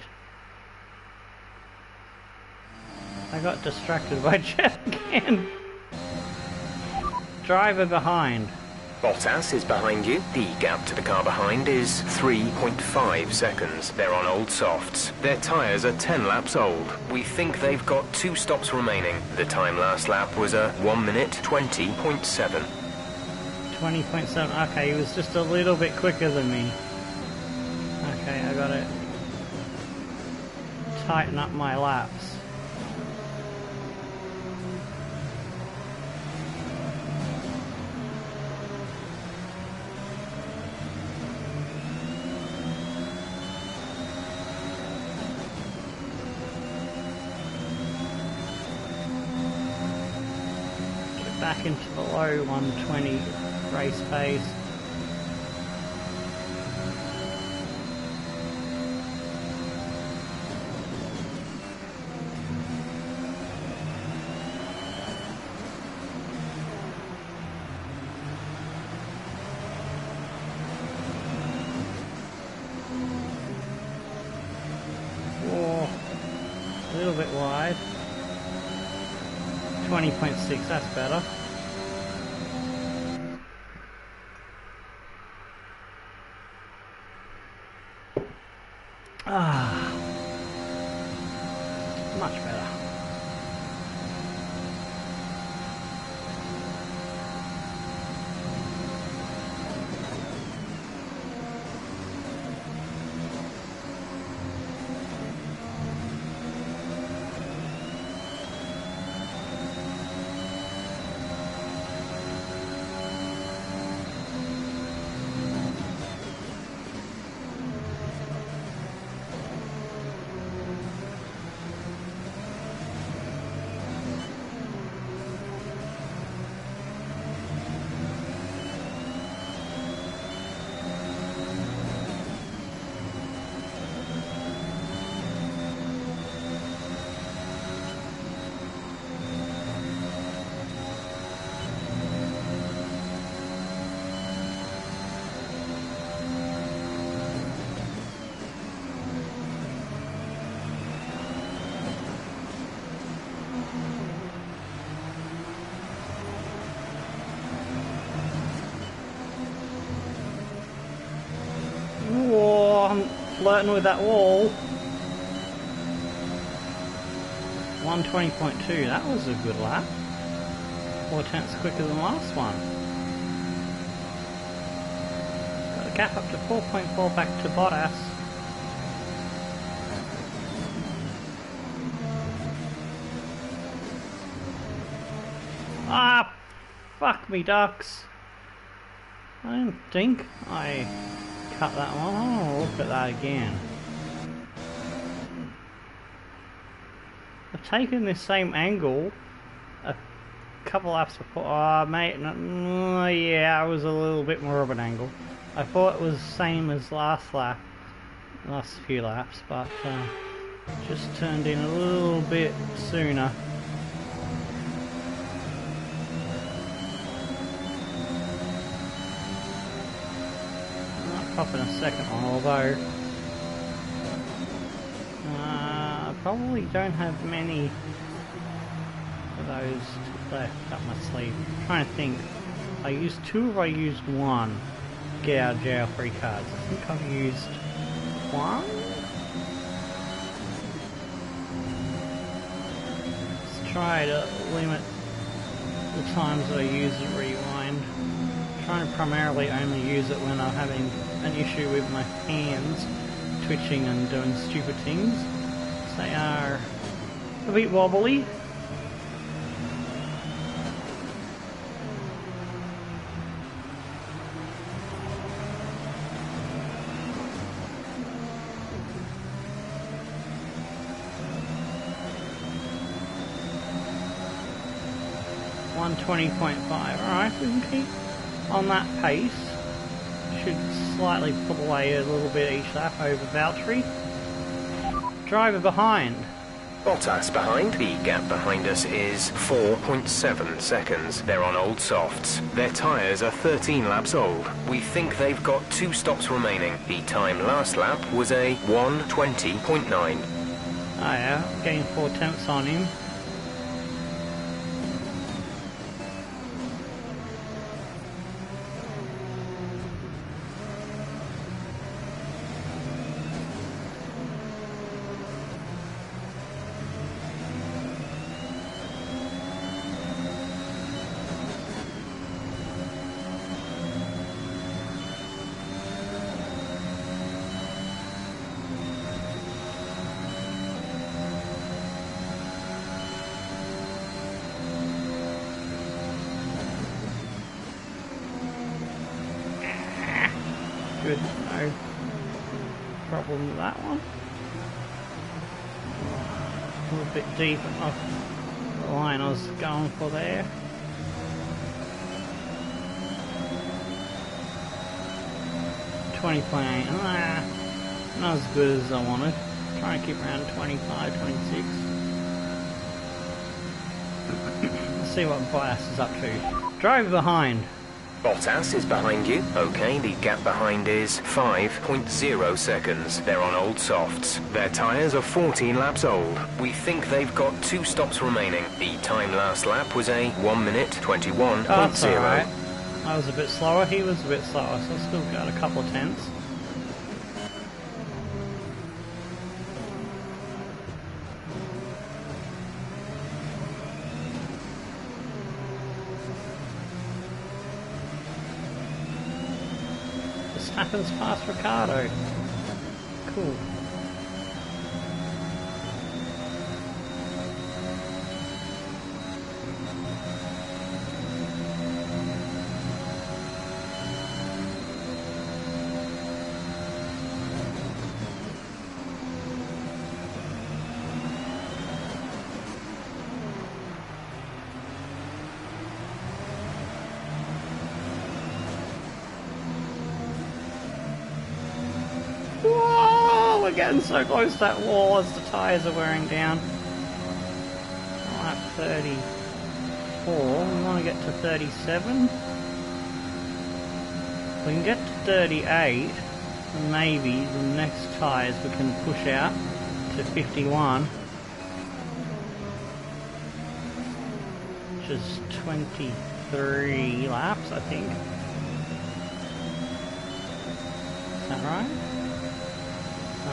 I got distracted by Jet again. Driver behind. Bottas is behind you. The gap to the car behind is 3.5 seconds. They're on old softs. Their tyres are 10 laps old. We think they've got 2 stops remaining. The time last lap was a 1 minute 20.7. 20.7. Okay, he was just a little bit quicker than me. Okay, I gotta tighten up my laps. Back into the low 120 race pace. Whoa, a little bit wide. 20.6, that's better. flirting with that wall. 120.2, that was a good lap. 4/10 quicker than the last one. Got a gap up to 4.4 back to Bottas. Ah, fuck me ducks. I don't think I cut that one. I'll look at that again. I've taken this same angle a couple laps before. Oh, mate, yeah, it was a little bit more of an angle. I thought it was the same as last lap, last few laps, but just turned in a little bit sooner. Up in a second one, although I probably don't have many of those left up my sleeve. I'm trying to think. I used 2 or I used 1 to get out of jail free cards. I think I've used 1. Let's try to limit the times that I use the rewind. I'm trying to primarily only use it when I'm having an issue with my hands twitching and doing stupid things. They are a bit wobbly. .5. Alright, we can keep on that pace. Should slightly pull away a little bit each lap over Valtteri. Driver behind. Bottas behind. The gap behind us is 4.7 seconds. They're on old softs. Their tyres are 13 laps old. We think they've got 2 stops remaining. The time last lap was a 1:20.9. Oh yeah, getting 4/10 on him. Good, no problem with that one. A little bit deep off the line I was going for there. .8, not as good as I wanted. Try and keep around 25, 26. Let's see what Bottas is up to. Driver behind. Bottas is behind you. Okay, the gap behind is 5.0 seconds. They're on old softs. Their tyres are 14 laps old. We think they've got 2 stops remaining. The time last lap was a 1:21.0. That's alright. I was a bit slower, he was a bit slower, so I still got a couple of tenths. Happens past Ricardo. Cool. Whoa, we're getting so close to that wall as the tyres are wearing down. Lap 34, we want to get to 37. If we can get to 38, then maybe the next tyres we can push out to 51. Which is 23 laps, I think. Is that right?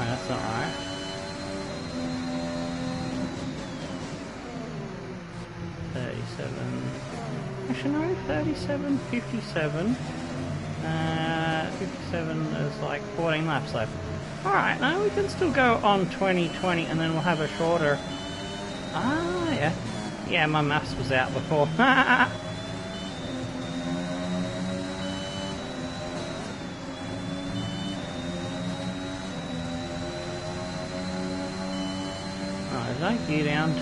that's not right. Actually, no, 37, 57. 57 is like 14 laps left. Alright, no, we can still go on 2020 and then we'll have a shorter... Ah, yeah. Yeah, my maths was out before. Alright, did I gear down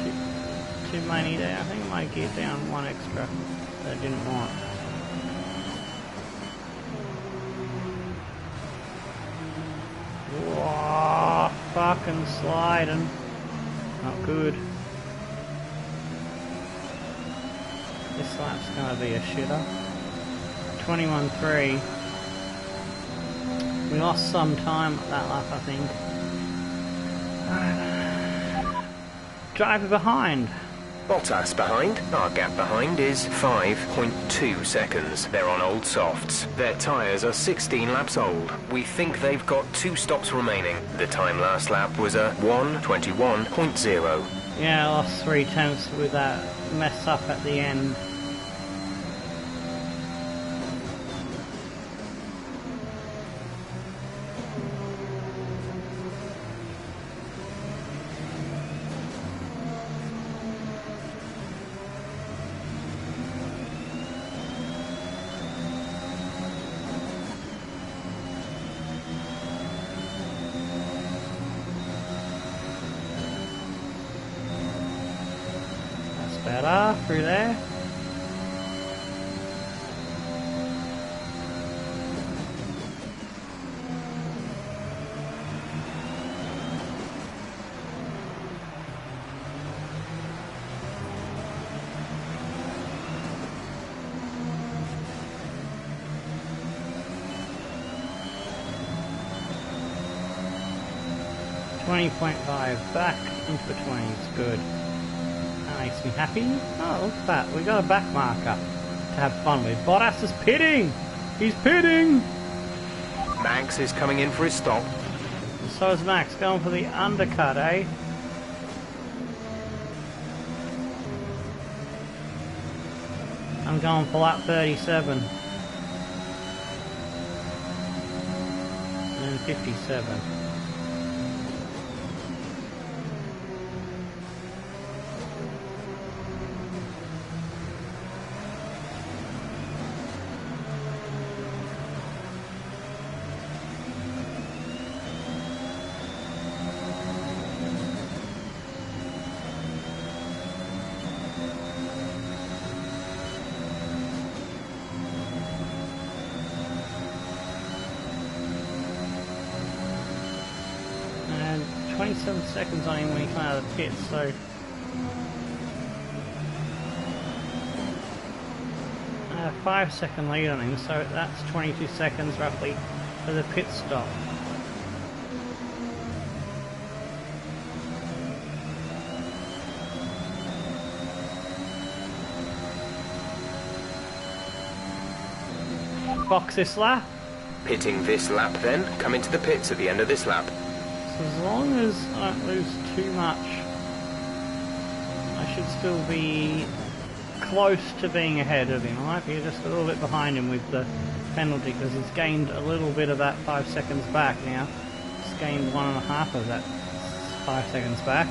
too many there? I think I might gear down one extra that I didn't want. Whoa, fucking sliding. Not good. This lap's gonna be a shitter. 21.3. We lost some time at that lap, I think. Driver behind. Bottas behind. Our gap behind is 5.2 seconds. They're on old softs. Their tyres are 16 laps old. We think they've got 2 stops remaining. The time last lap was a 1:21.0. Yeah, I lost 3 tenths with that mess up at the end. Better through there. .5 back into the 20s, good. Makes me happy. Oh, look at that. We got a back marker to have fun with. Bottas is pitting! He's pitting! Max is coming in for his stop. And so is Max, going for the undercut, eh? I'm going for lap 37. And 57. And 27 seconds on him when he came out of the pit, so... a 5-second lead on him, so that's 22 seconds roughly for the pit stop. Box this lap. Pitting this lap then. Come into the pits at the end of this lap. So as long as I don't lose too much, I should still be close to being ahead of him. I might be just a little bit behind him with the penalty because he's gained a little bit of that 5 seconds back now. He's gained 1.5 of that 5 seconds back.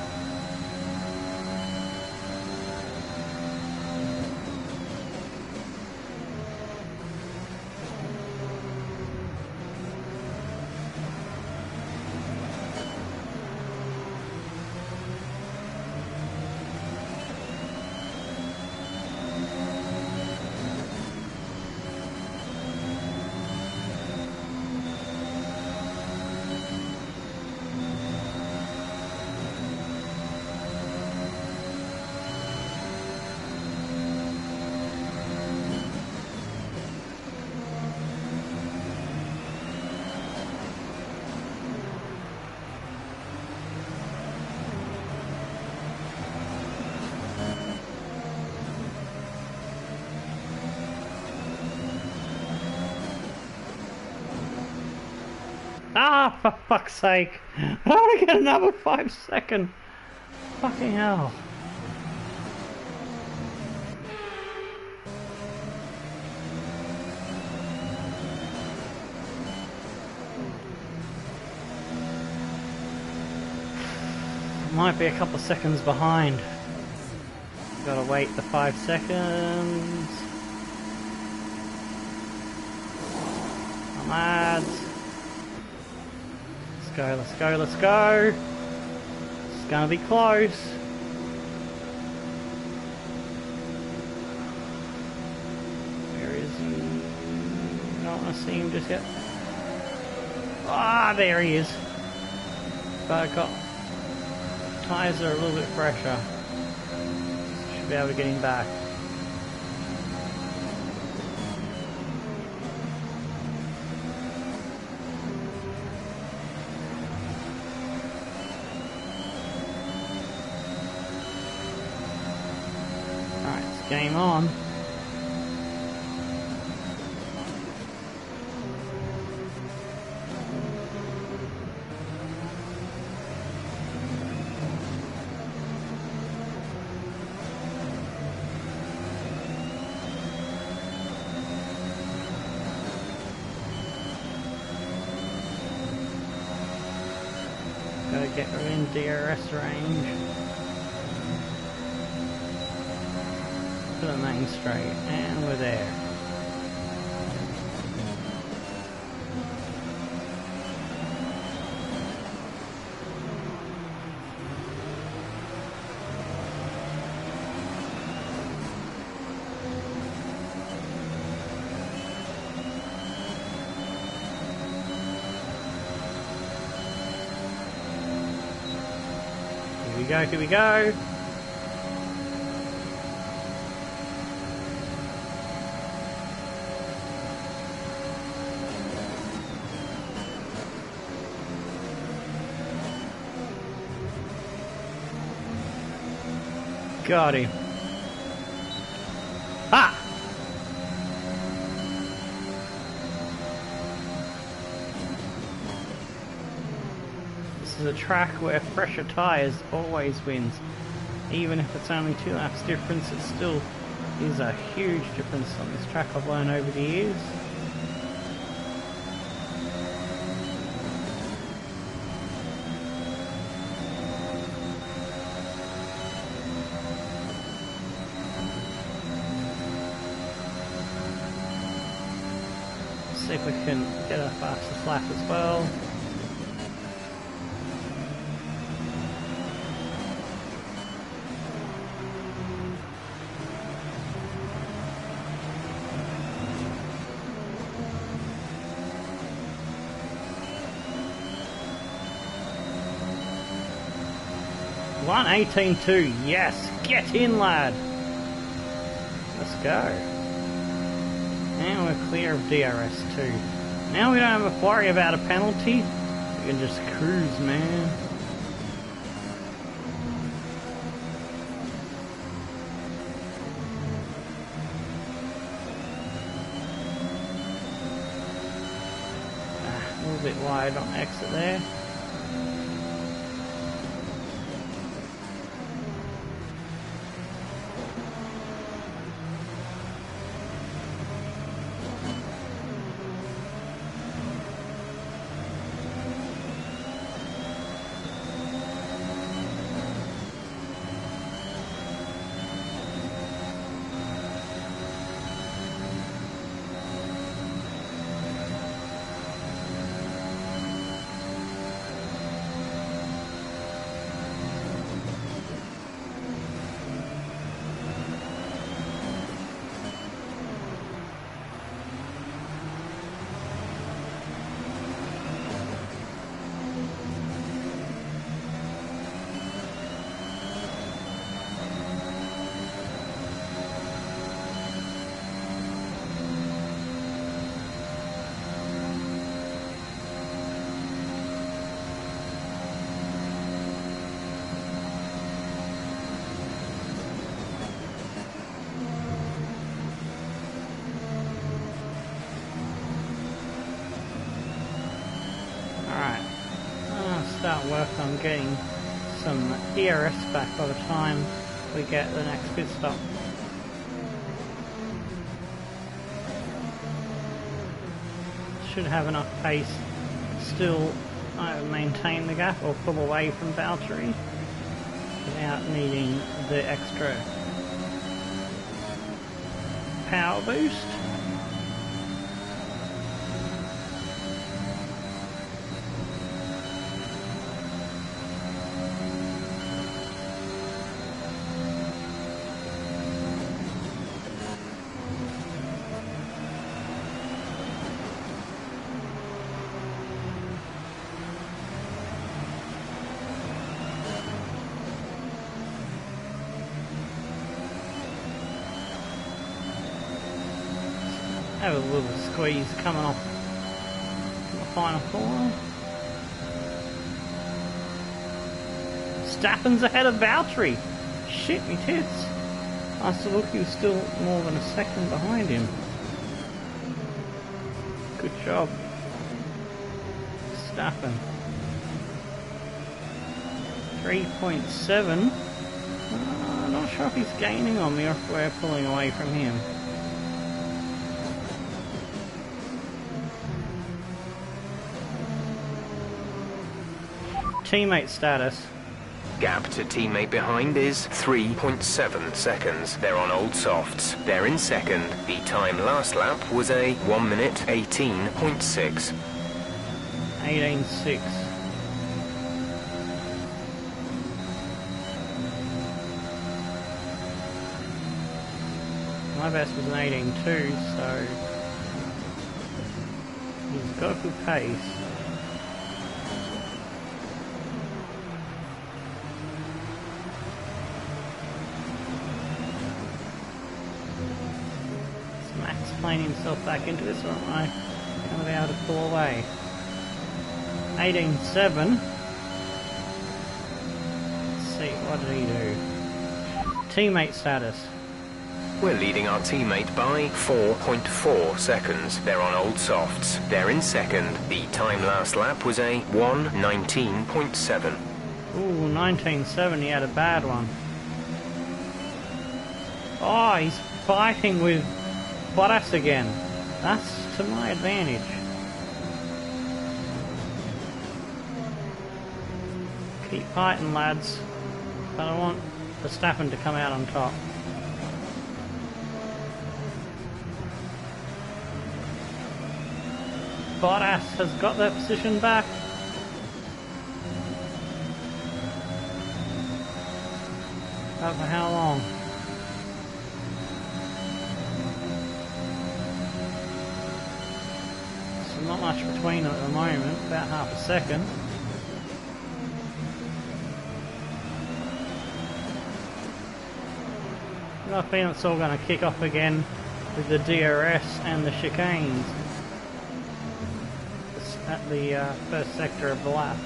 Ah, for fuck's sake. I want to get another 5 second. Fucking hell. Might be a couple seconds behind. Gotta wait the 5 seconds. Lads. Let's go, let's go, let's go. It's gonna be close. Where is he? I don't want to see him just yet. Ah, there he is. But I got tyres are a little bit fresher. Should be able to get him back. Alright, it's game on. Gotta get her in DRS range to the main straight, and we're there. Here we go, here we go. Got him. Ah! This is a track where fresher tyres always wins. Even if it's only 2 laps difference, it still is a huge difference on this track I've learned over the years. See if we can get a fastest lap as well. One 18.2, yes, get in, lad. Let's go. And we're clear of DRS2. Now we don't have to worry about a penalty. We can just cruise, man. A little bit wide on exit there. start work on getting some DRS back by the time we get the next pit stop. Should have enough pace still maintain the gap or pull away from Valtteri without needing the extra power boost. Have a little squeeze coming off the final corner. Verstappen's ahead of Valtteri. Shit me tits. I still look, he was still more than a second behind him. Good job, Verstappen. 3.7. I'm not sure if he's gaining on me or if we're pulling away from him. Teammate status. Gap to teammate behind is 3.7 seconds. They're on old softs. They're in second. The time last lap was a 1 minute 18.6. 18.6. My best was an 18.2, so he's got a good pace. Playing himself back into this, or am I going to be able to pull away? 18.7. Let's see, what did he do? Teammate status. We're leading our teammate by 4.4 seconds. They're on old softs. They're in second. The time last lap was a 1:19.7. Ooh, 19.7, he had a bad one. Oh, he's fighting with Perez again. That's to my advantage. Keep fighting, lads. But I want Verstappen to come out on top. Perez has got that position back. But for how long? Not much between them at the moment, about half a second. I think it's all going to kick off again with the DRS and the chicanes at the first sector of the lap.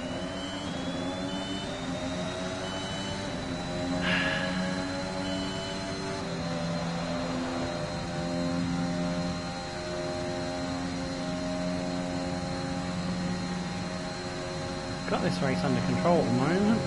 Got this race under control at the moment.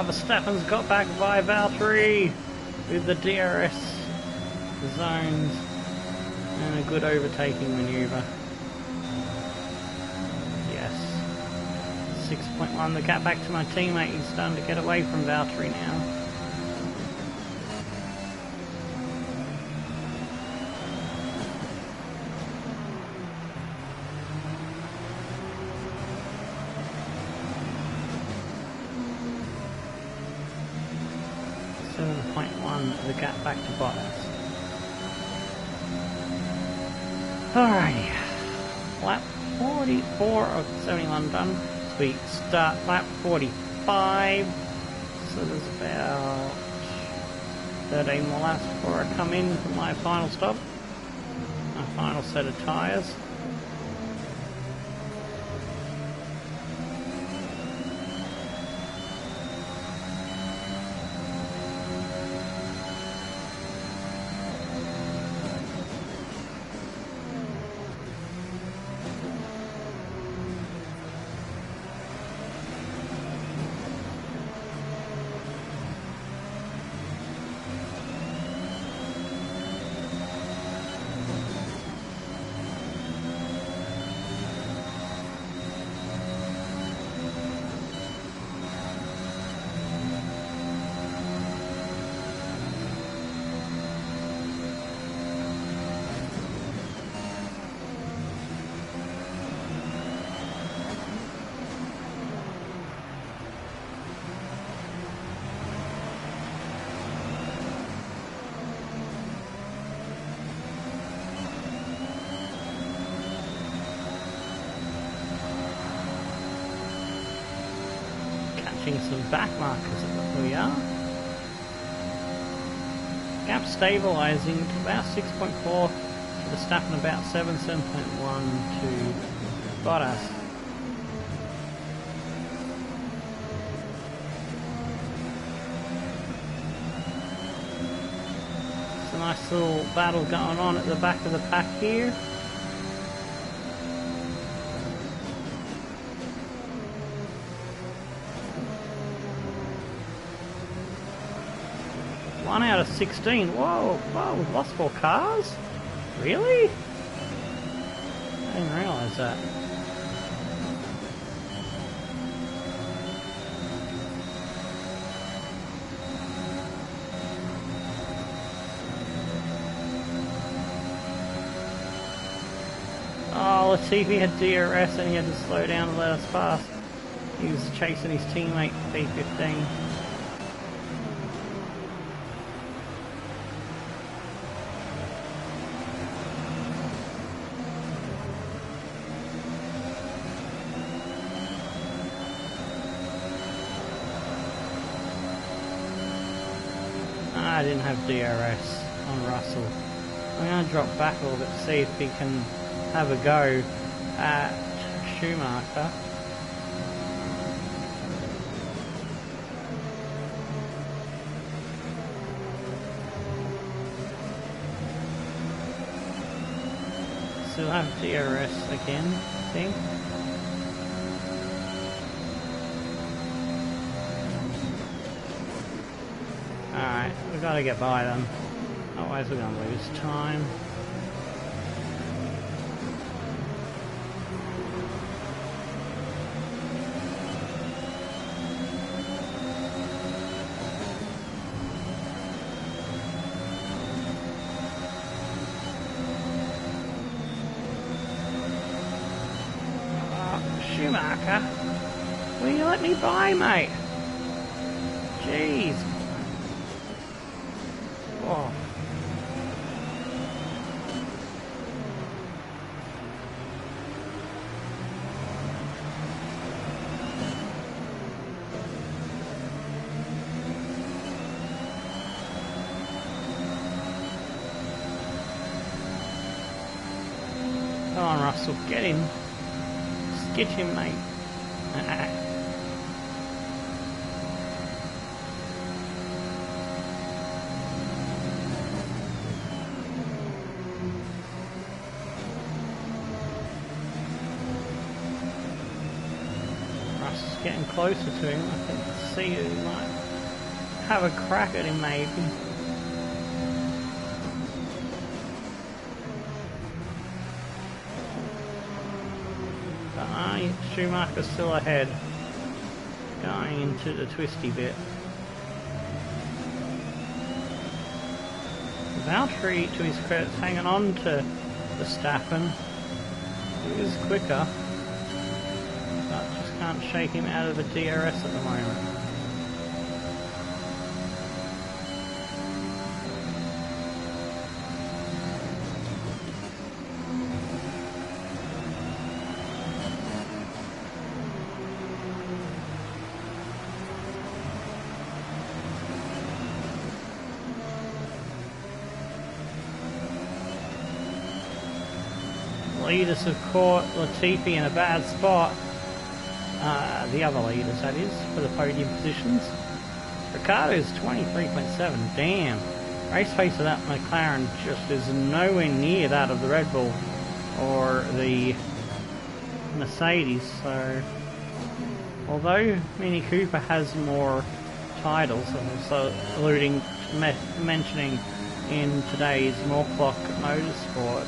Verstappen's got back by Valtteri with the DRS zones and a good overtaking maneuver. Yes. 6.1, the gap back to my teammate. He's starting to get away from Valtteri now. The gap back to Bottas. Alrighty. Lap 44 of 71 done. we start lap 45. So there's about 13 more laps before I come in for my final stop. My final set of tyres. Some back markers we are. Gap stabilising to about 6.4 to Verstappen, about 7.1 to Bottas. It's a nice little battle going on at the back of the pack here. One out of 16. Whoa, whoa, we've lost 4 cars? Really? I didn't realise that. Oh, Latifi had DRS and he had to slow down and let us pass. He was chasing his teammate P15. I didn't have DRS on Russell. I'm going to drop back a little bit to see if he can have a go at Schumacher. Still have DRS again, I think. Alright, we've got to get by them, otherwise we're going to lose time. Schumacher, will you let me by, mate? Jeez. Oh. Come on, Russell, get in. Get him, mate. Russell's getting closer to him. I can see he might have a crack at him, maybe. Schumacher's still ahead, going into the twisty bit. Valtteri, to his credit, is hanging on to Verstappen. He is quicker, but just can't shake him out of the DRS at the moment. leaders have caught Latifi in a bad spot. The other leaders, that is, for the podium positions. Ricciardo's 23.7. Damn. Race pace of that McLaren just is nowhere near that of the Red Bull or the Mercedes. So, although Mini Cooper has more titles, also alluding, mentioning in today's Moorclock Motorsport,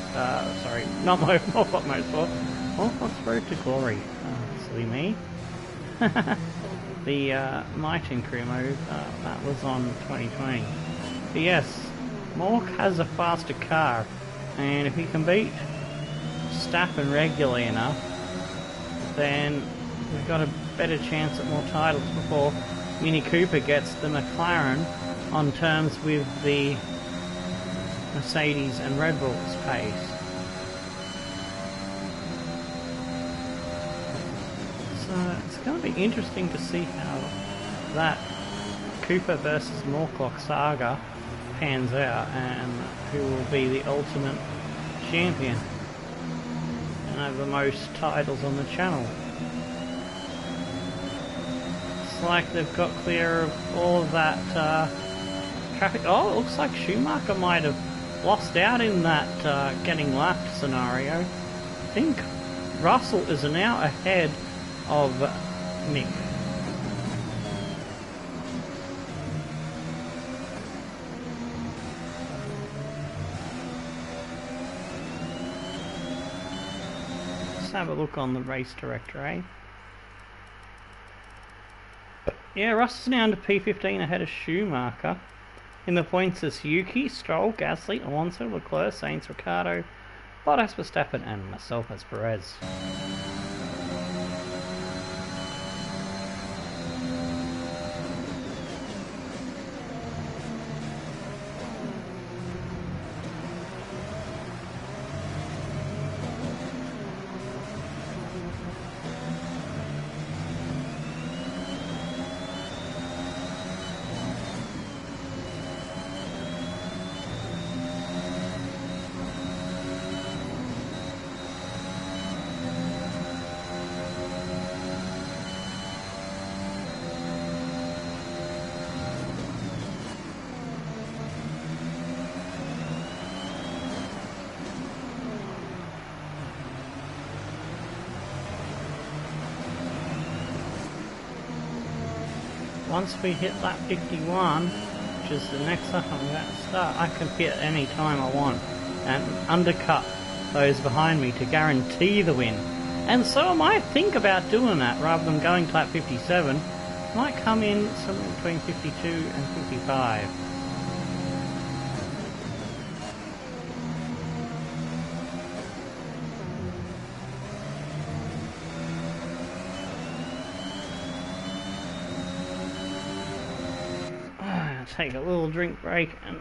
sorry, not Moorclock Motorsport, Moorclock's Road to Glory, silly me. The Mighton Career Mode, that was on 2020. But yes, Mork has a faster car, and if he can beat Stappen regularly enough, then we've got a better chance at more titles before Mini Cooper gets the McLaren on terms with the Mercedes and Red Bull's pace. So it's going to be interesting to see how that Cooper versus Moorclock saga pans out and who will be the ultimate champion and have the most titles on the channel. It's like they've got clear of all of that traffic. Oh, it looks like Schumacher might have lost out in that getting lapped scenario. I think Russell is now ahead of Mick. Let's have a look on the race director, eh? Yeah, Russell's now into P15 ahead of Schumacher. In the points is Yuki, Stroll, Gasly, Alonso, Leclerc, Sainz, Ricciardo, Bottas, Verstappen, and myself as Perez. Once we hit lap 51, which is the next lap I'm about to start, I can pit any time I want and undercut those behind me to guarantee the win. And so I might think about doing that rather than going to lap 57. I might come in somewhere between 52 and 55. Take a little drink break and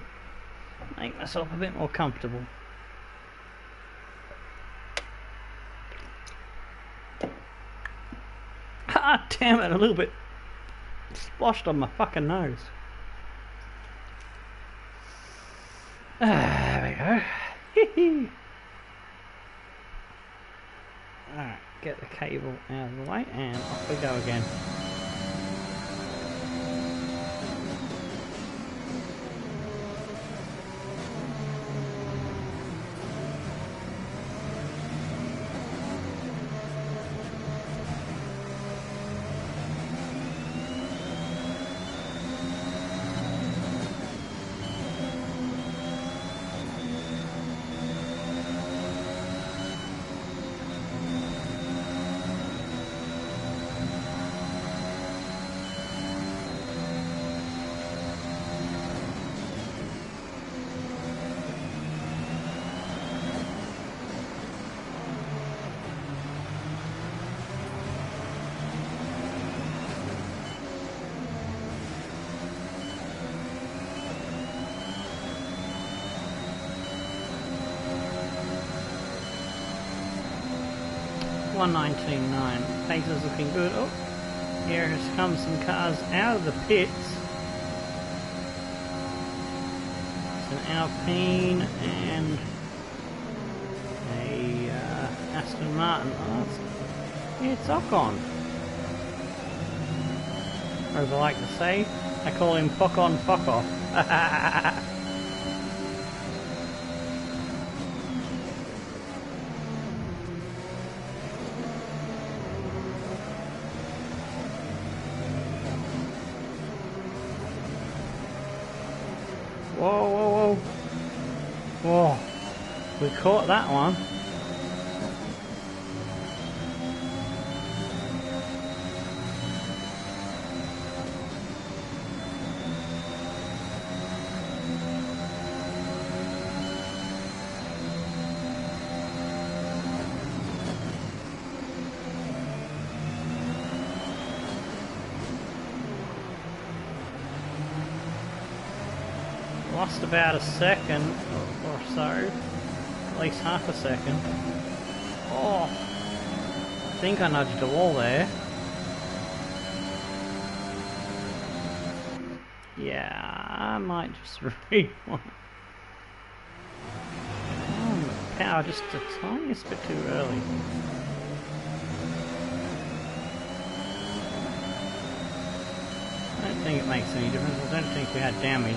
make myself a bit more comfortable. Ah, damn it, a little bit splashed on my fucking nose. There we go. Alright, get the cable out of the way and off we go again. $119.9. Pace is looking good. Oh, here comes some cars out of the pits. It's an Alpine and a Martin. Oh, yeah, it's Ocon. Or as I like to say, I call him fuck on, fuck off. Whoa, whoa, whoa. Whoa. We caught that one. Lost about a second or so, at least half a second. Oh, I think I nudged a wall there. Yeah, I might just read one. Oh, power just a tiniest bit too early. I don't think it makes any difference. I don't think we had damage.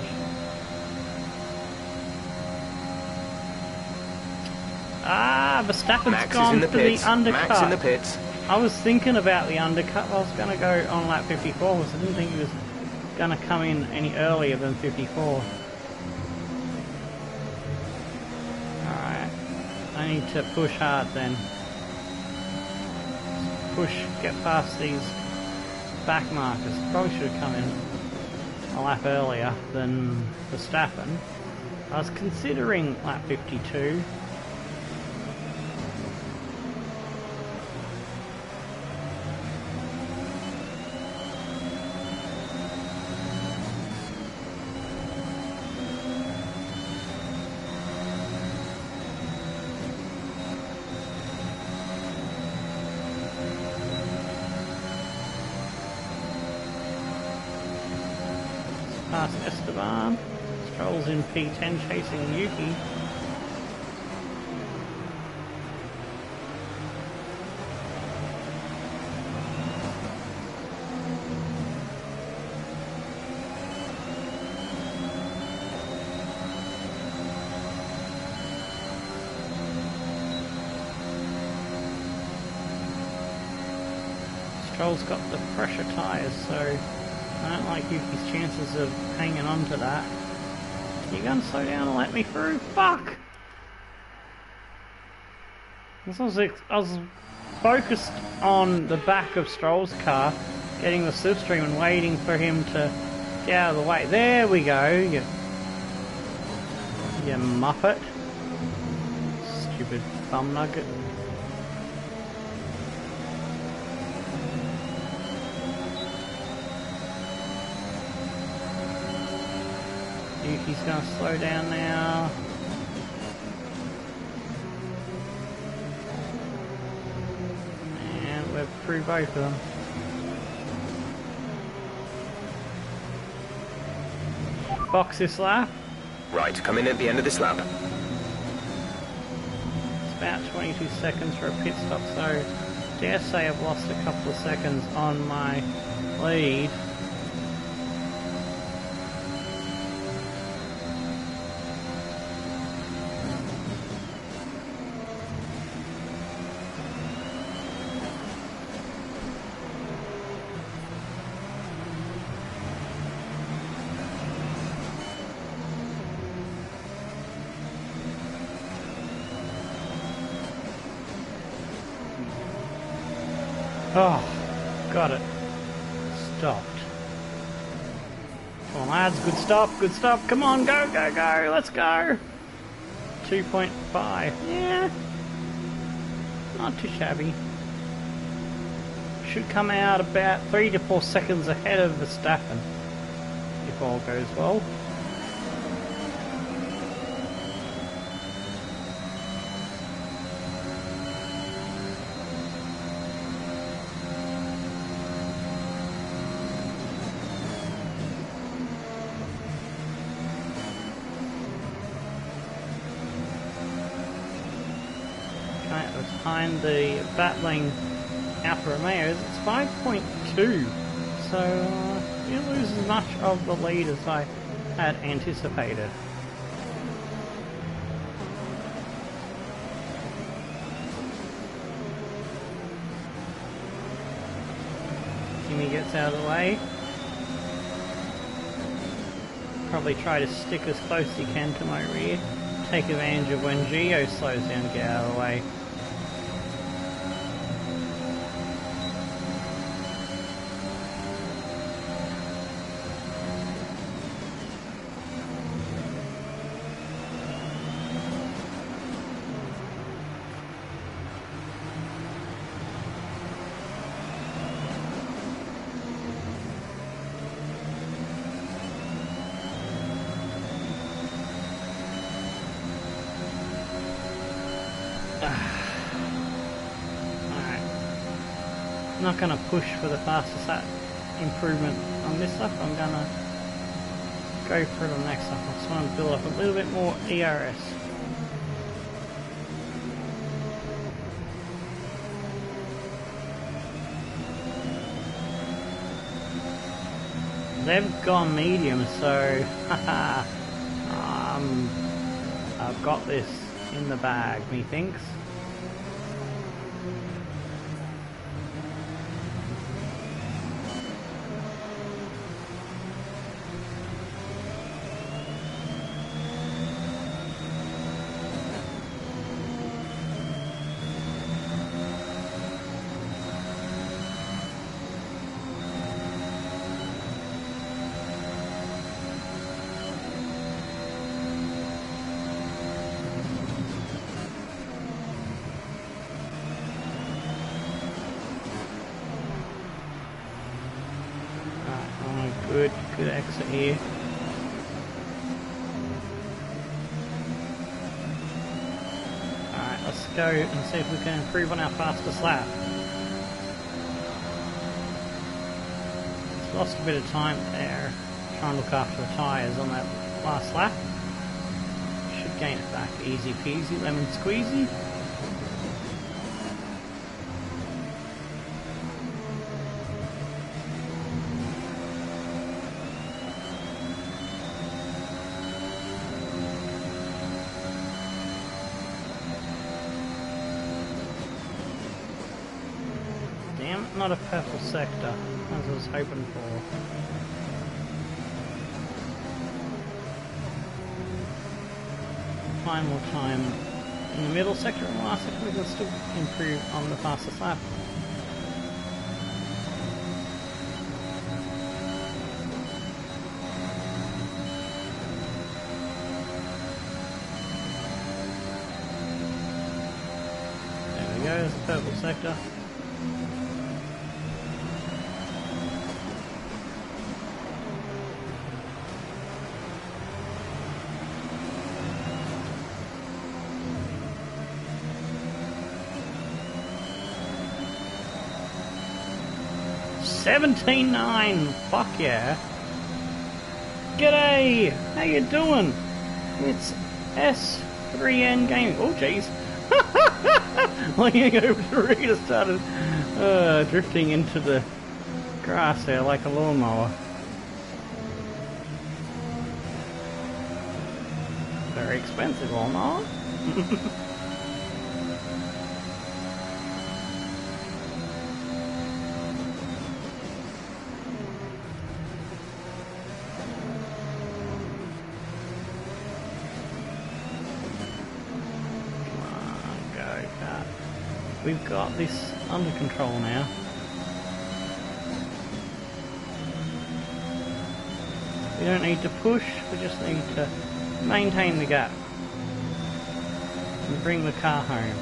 Ah, Verstappen's Max gone is in for the pits. the undercut. Max in the pits. I was thinking about the undercut. I was going to go on lap 54 because I didn't think he was going to come in any earlier than 54. Alright. I need to push hard then. Push, get past these back markers. Probably should have come in a lap earlier than Verstappen. I was considering lap 52. Past Esteban. Stroll's in P10 chasing Yuki. Stroll's got the pressure tyres, so I don't like Yuki's chances of hanging on to that. You gonna slow down and let me through? Fuck! I was focused on the back of Stroll's car, getting the slipstream and waiting for him to get out of the way. There we go, you muppet. Stupid bum nugget. Yuki's gonna slow down now. And we're through both of them. Box this lap. Right, come in at the end of this lap. It's about 22 seconds for a pit stop, so dare say I've lost a couple of seconds on my lead. Oh, got it. Stopped. Come on lads, good stop, come on, go, go, go, let's go! 2.5, yeah, not too shabby. Should come out about 3 to 4 seconds ahead of Verstappen, if all goes well. kind of behind the battling Alfa Romeos. It's 5.2, so you lose as much of the lead as I had anticipated. Kimi gets out of the way. Probably try to stick as close as he can to my rear. Take advantage of when Gio slows down to get out of the way. I'm not going to push for the fastest lap improvement on this lap. I'm going to go for it on the next lap. I just want to build up a little bit more ERS. They've gone medium, so I've got this in the bag, methinks. Good exit here. Alright, let's go and see if we can improve on our fastest lap. Lost a bit of time there, trying to look after the tyres on that last lap. Should gain it back easy peasy, lemon squeezy. Not a purple sector, as I was hoping for. Final time in the middle sector and the last sector, we can still improve on the fastest lap. There we go, there's the purple sector. $17.9, fuck yeah. G'day, how you doing? It's S3N Gaming. Oh jeez. Leaning over to Rita started drifting into the grass there like a lawnmower. Very expensive lawnmower. We've got this under control now. We don't need to push, we just need to maintain the gap and bring the car home.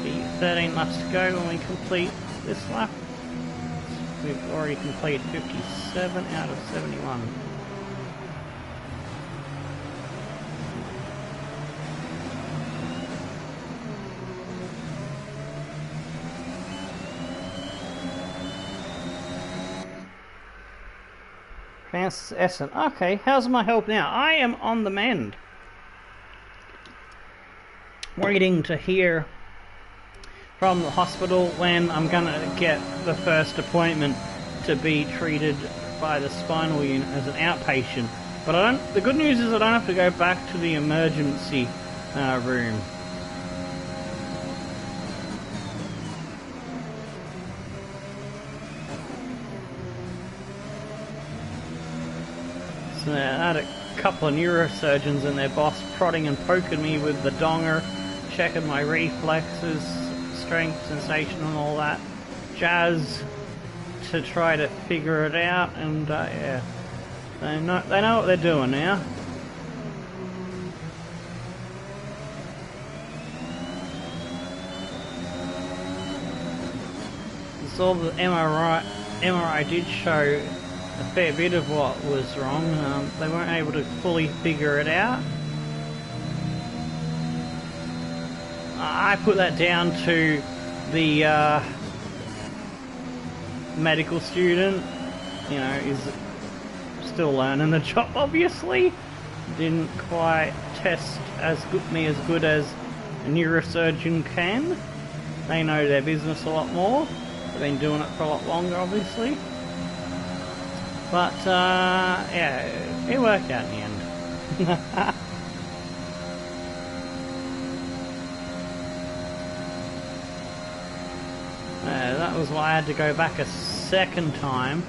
The 13 laps to go when we complete this lap. We've already completed 57 out of 71. Francis Essen. Okay, how's my help now? I am on the mend. waiting to hear from the hospital when I'm gonna get the first appointment to be treated by the spinal unit as an outpatient. But the good news is I don't have to go back to the emergency room. So I had a couple of neurosurgeons and their boss prodding and poking me with the donger, checking my reflexes, strength, sensation and all that jazz to try to figure it out, and yeah, they know what they're doing now. So the MRI did show a fair bit of what was wrong. They weren't able to fully figure it out. I put that down to the medical student. You know, is still learning the job, obviously. Didn't quite test as good as a neurosurgeon can. They know their business a lot more. They've been doing it for a lot longer, obviously. But, yeah, it worked out in the end. That was why I had to go back a second time.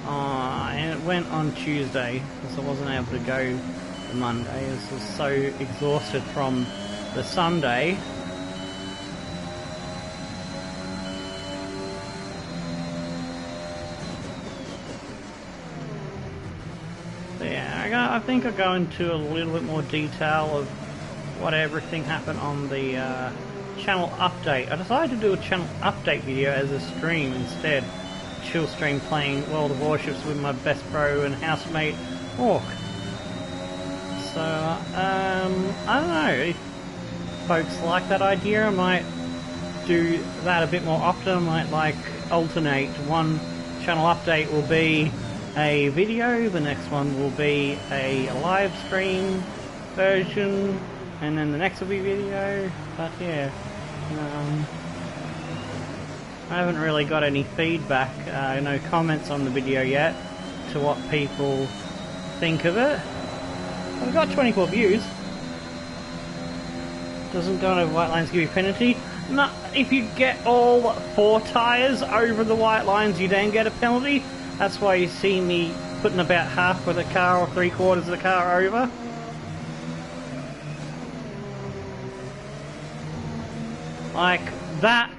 And it went on Tuesday, because I wasn't able to go Monday. I was so exhausted from the Sunday. I think I'll go into a little bit more detail of what everything happened on the channel update. I decided to do a channel update video as a stream instead. Chill stream playing World of Warships with my best bro and housemate Orc. So, I don't know, if folks like that idea, I might do that a bit more often. I might alternate. One channel update will be a video, the next one will be a live stream version, and then the next will be video. But yeah, I haven't really got any feedback, no comments on the video yet to what people think of it. I've got 24 views. Doesn't Don't Have White Lines give you penalty? No, if you get all 4 tyres over the white lines you then get a penalty. That's why you see me putting about half of the car or 3/4 of the car over. Like that,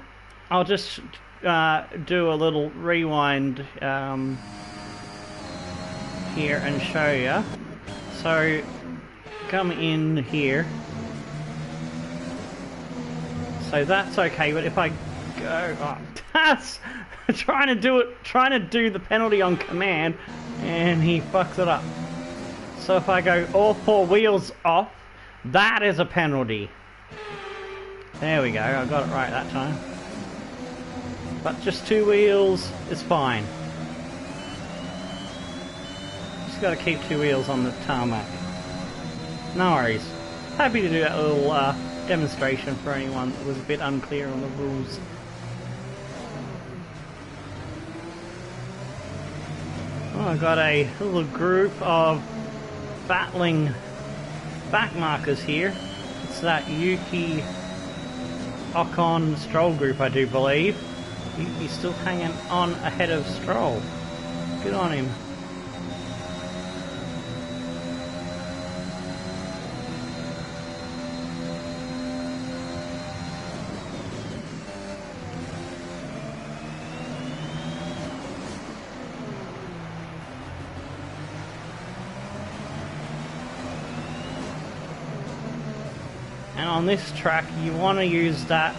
I'll just do a little rewind here and show you. So, come in here. So that's okay, but if I go... Oh, that's... trying to do the penalty on command, and he fucks it up. So if I go all 4 wheels off, that is a penalty. There we go, I got it right that time. But just 2 wheels is fine. Just gotta keep 2 wheels on the tarmac. No worries. Happy to do that little demonstration for anyone that was a bit unclear on the rules. Oh, I've got a little group of battling backmarkers here. It's that Yuki Ocon Stroll group, I do believe. Yuki's still hanging on ahead of Stroll. Good on him. And on this track, you want to use that,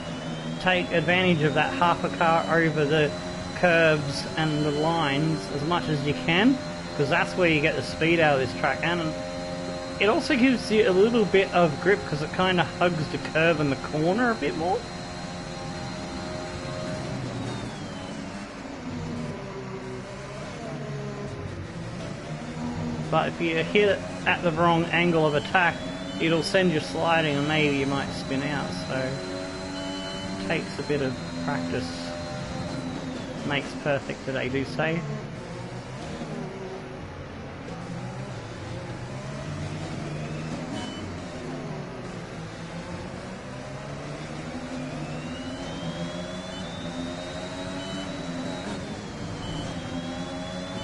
take advantage of that half a car over the curves and the lines as much as you can, because that's where you get the speed out of this track. And it also gives you a little bit of grip because it kind of hugs the curve and the corner a bit more. But if you hit it at the wrong angle of attack, it'll send you sliding and maybe you might spin out, so it takes a bit of practice. Makes perfect, they do say.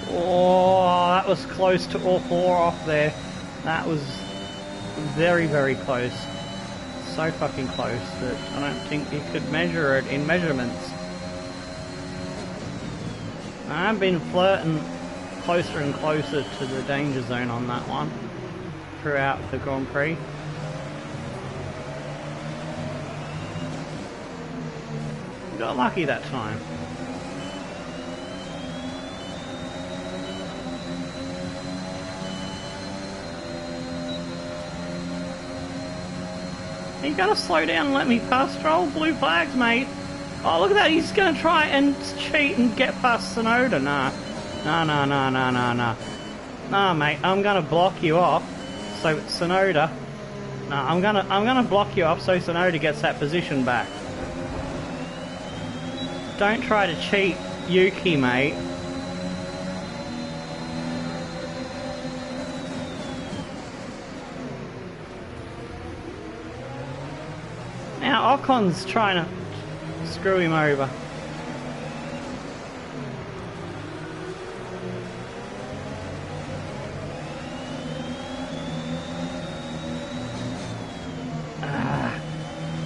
Oh, that was close to all four off there. That was very, very close. So fucking close that I don't think you could measure it in measurements. I've been flirting closer and closer to the danger zone on that one throughout the Grand Prix. Got lucky that time. You gotta slow down and let me pass. Stroll. Blue flags, mate. Oh, look at that. He's gonna try and cheat and get past Tsunoda. Nah. Nah, mate. I'm gonna block you off. So Tsunoda. Nah, I'm gonna block you off so Tsunoda gets that position back. Don't try to cheat Yuki, mate. Now Ocon's trying to screw him over.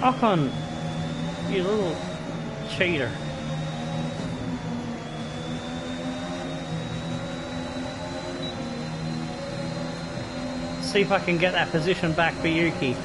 Ocon, you little cheater. See if I can get that position back for Yuki.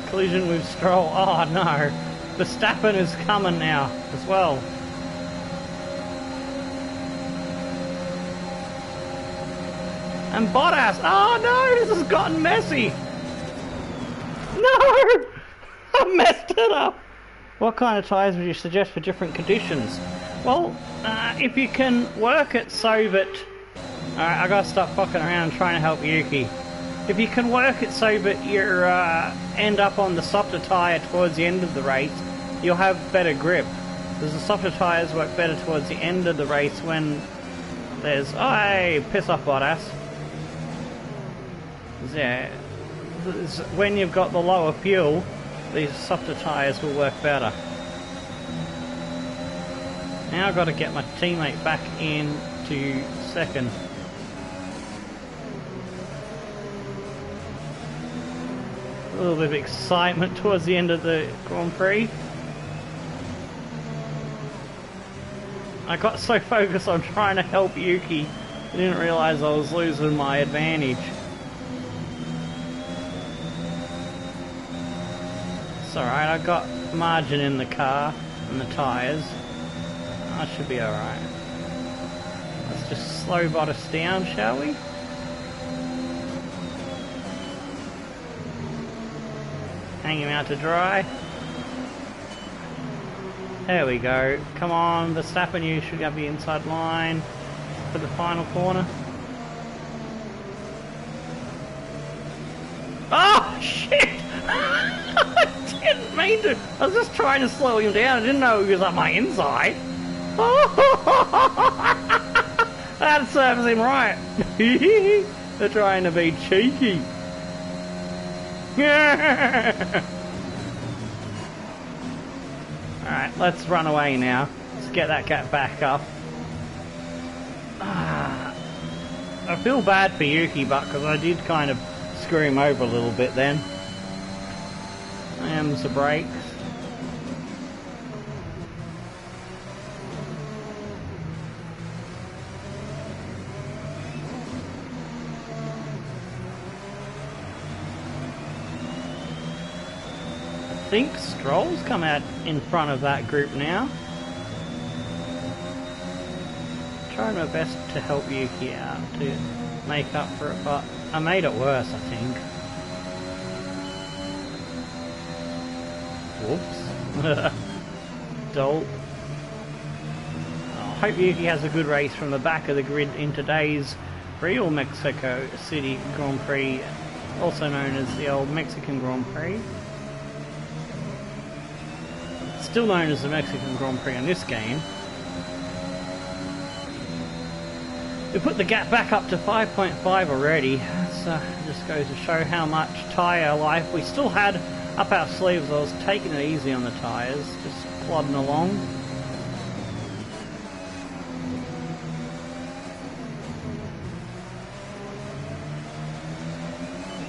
Collision with Stroll. Oh no, Verstappen is coming now as well. And Bottas. Oh no, this has gotten messy. No, I messed it up. What kind of tyres would you suggest for different conditions? Well, if you can work it so that... Alright, I gotta stop fucking around trying to help Yuki. If you can work it so that you end up on the softer tyre towards the end of the race, you'll have better grip. Because the softer tyres work better towards the end of the race when there's... Oh, hey, piss off, Bottas. Yeah, when you've got the lower fuel, these softer tyres will work better. Now I've got to get my teammate back into second. A little bit of excitement towards the end of the Grand Prix. I got so focused on trying to help Yuki, I didn't realise I was losing my advantage. It's alright, I got margin in the car and the tyres. I should be alright. Let's just slow Bottas down, shall we? Hang him out to dry. There we go. Come on, Verstappen, you should have the inside line for the final corner. Oh, shit! I didn't mean to. I was just trying to slow him down. I didn't know he was on my inside. That serves him right. They're trying to be cheeky. Alright, let's run away now. Let's get that gap back up. I feel bad for Yuki, but because I did kind of screw him over a little bit then. And the brakes. I think Stroll's come out in front of that group now. tried my best to help Yuki out to make up for it, but I made it worse, I think. Whoops. Dolt. I hope Yuki has a good race from the back of the grid in today's real Mexico City Grand Prix, also known as the old Mexican Grand Prix. Still known as the Mexican Grand Prix in this game. We put the gap back up to 5.5 already. So just goes to show how much tyre life we still had up our sleeves. I was taking it easy on the tyres, just plodding along.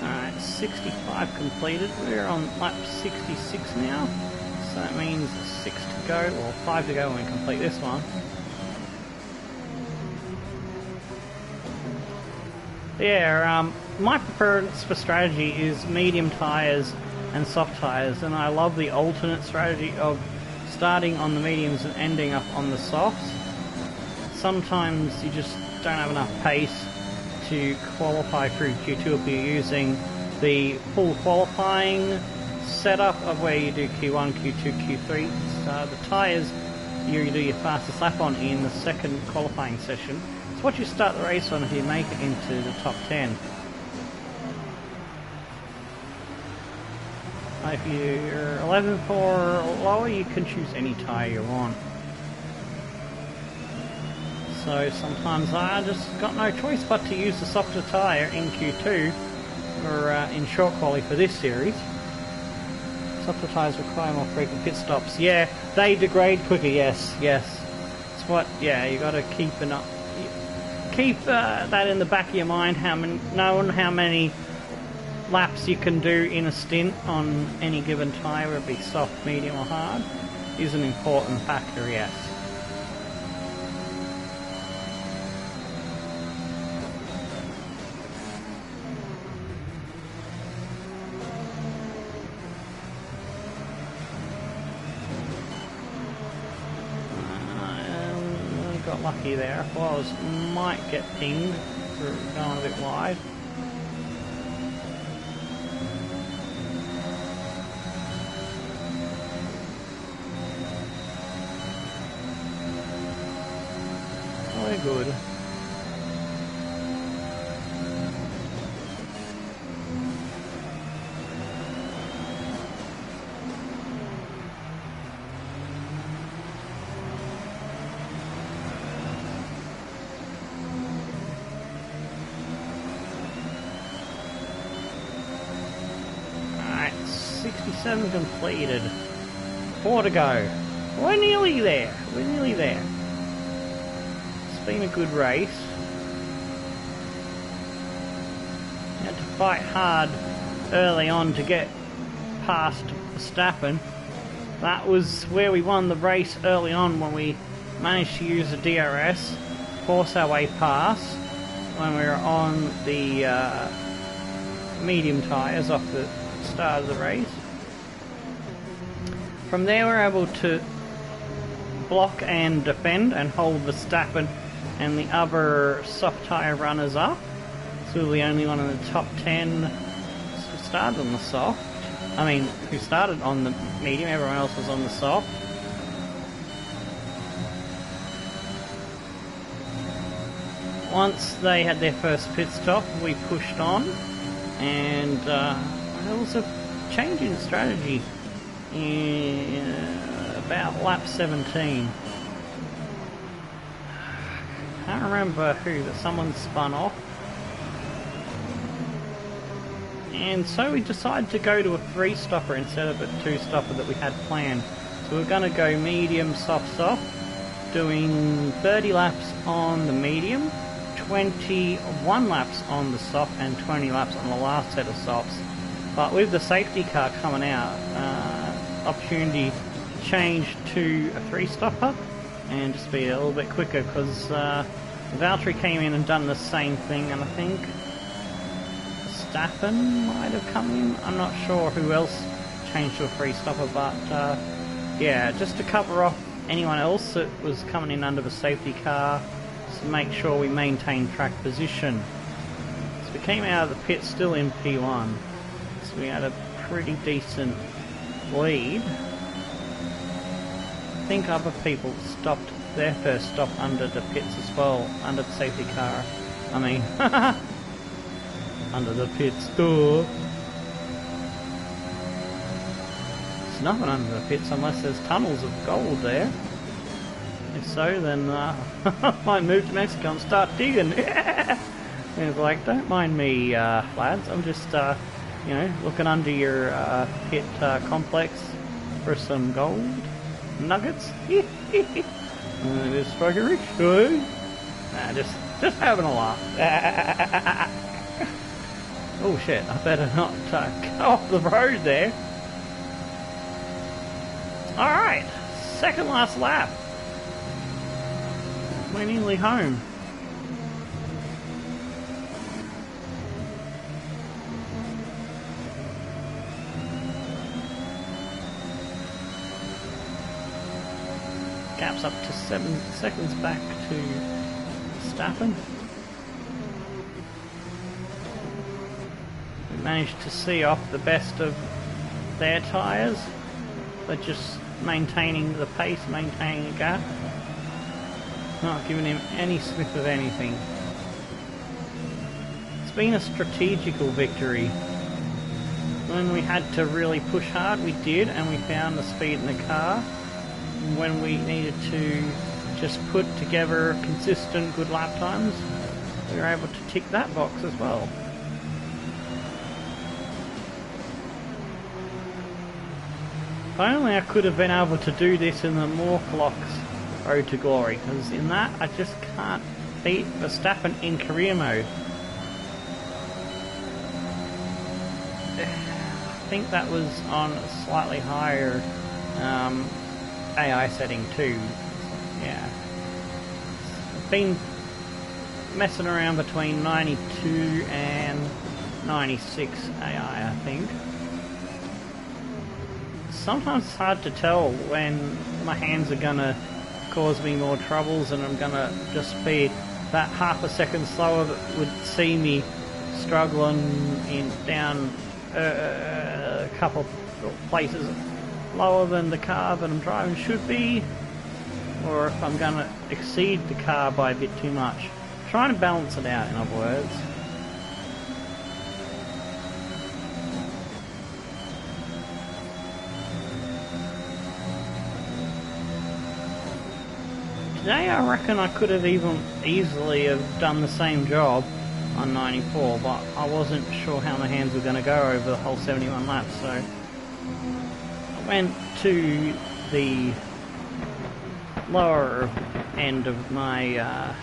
Alright, 65 completed. We're on lap 66 now. So that means 6 to go, or 5 to go when we complete this one. Yeah, my preference for strategy is medium tyres and soft tyres, and I love the alternate strategy of starting on the mediums and ending up on the softs. Sometimes you just don't have enough pace to qualify through Q2 if you're using the full qualifying setup of where you do Q1, Q2, Q3. So the tyres you do your fastest lap on in the second qualifying session. It's what you start the race on if you make it into the top 10. If you're 11.4 or lower, you can choose any tyre you want. So sometimes I just got no choice but to use the softer tyre in Q2 or in short quali for this series. Softer tyres require more frequent pit stops. Yeah, they degrade quicker. Yes. It's what. Yeah, you got to keep that in the back of your mind. Knowing how many laps you can do in a stint on any given tyre, whether it be soft, medium, or hard, is an important factor. Yes. Got lucky there. If I was, might get pinged for going a bit wide. Oh, they're good. Alright, 67 completed. 4 to go. We're nearly there. It's been a good race. You had to fight hard early on to get past Verstappen. That was where we won the race early on, when we managed to use the DRS, force our way past when we were on the medium tyres off the start of the race. From there we were able to block and defend and hold Verstappen and the other soft tyre runners up. So we were the only one in the top 10 who started on the soft. Who started on the medium, everyone else was on the soft. Once they had their first pit stop, we pushed on, and there was a change in strategy in about lap 17. I can't remember who, but someone spun off. And so we decided to go to a 3-stopper instead of a 2-stopper that we had planned. So we're going to go medium, soft, doing 30 laps on the medium, 21 laps on the soft, and 20 laps on the last set of softs. But with the safety car coming out, opportunity changed to a 3-stopper and just be a little bit quicker, because Valtteri came in and done the same thing, and I think Verstappen might have come in. I'm not sure who else changed to a 3-stopper, but yeah, just to cover off anyone else that was coming in under the safety car to make sure we maintain track position. So we came out of the pit still in P1, so we had a pretty decent lead. I think other people stopped their first stop under the pits as well, under the safety car. I mean, under the pit stop. There's nothing under the pits unless there's tunnels of gold there. If so, then I might move to Mexico and start digging. It's like, don't mind me, lads. I'm just, you know, looking under your pit complex for some gold nuggets. This fucking rich guy. Nah, just having a laugh. Oh shit! I better not go off the road there. All right, second last lap. We're nearly home. Gap's up to 7 seconds back to Verstappen. We managed to see off the best of their tyres. They're just maintaining the pace, maintaining the gap. Not giving him any sniff of anything. It's been a strategical victory. When we had to really push hard, we did, and we found the speed in the car. When we needed to just put together consistent good lap times, we were able to tick that box as well. If only I could have been able to do this in the Morphlocks Road to Glory, because in that I just can't beat Verstappen in career mode. I think that was on a slightly higher AI setting too. Yeah, I've been messing around between 92 and 96 AI, I think. Sometimes it's hard to tell when my hands are gonna cause me more troubles and I'm gonna just be that half a second slower that would see me struggling in down a couple of places lower than the car that I'm driving should be, or if I'm going to exceed the car by a bit too much. Trying to balance it out, in other words. Today I reckon I could have even easily have done the same job on 94, but I wasn't sure how my hands were going to go over the whole 71 laps, so I went to the lower end of my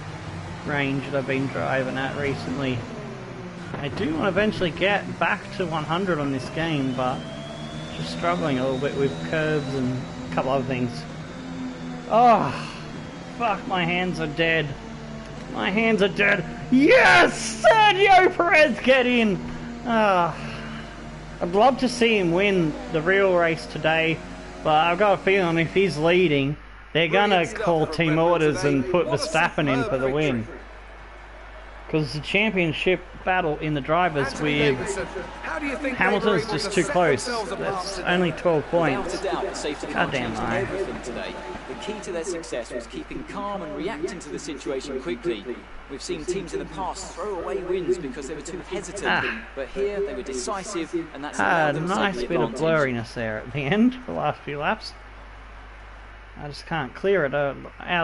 range that I've been driving at recently. I do want to eventually get back to 100 on this game, but just struggling a little bit with curves and a couple other things. Oh, fuck, my hands are dead. My hands are dead. Yes! Sergio Perez, get in! I'd love to see him win the real race today, but I've got a feeling if he's leading, they're gonna call team orders and put Verstappen in for the win. Because the championship battle in the drivers with Hamilton's just too close. That's only 12 points. Goddamn right. The key to their success was keeping calm and reacting to the situation quickly. We've seen teams in the past throw away wins because they were too hesitant, but here they were decisive, and that's allowed them to take the nice bit of blurriness there at the end, the last few laps. I just can't clear it out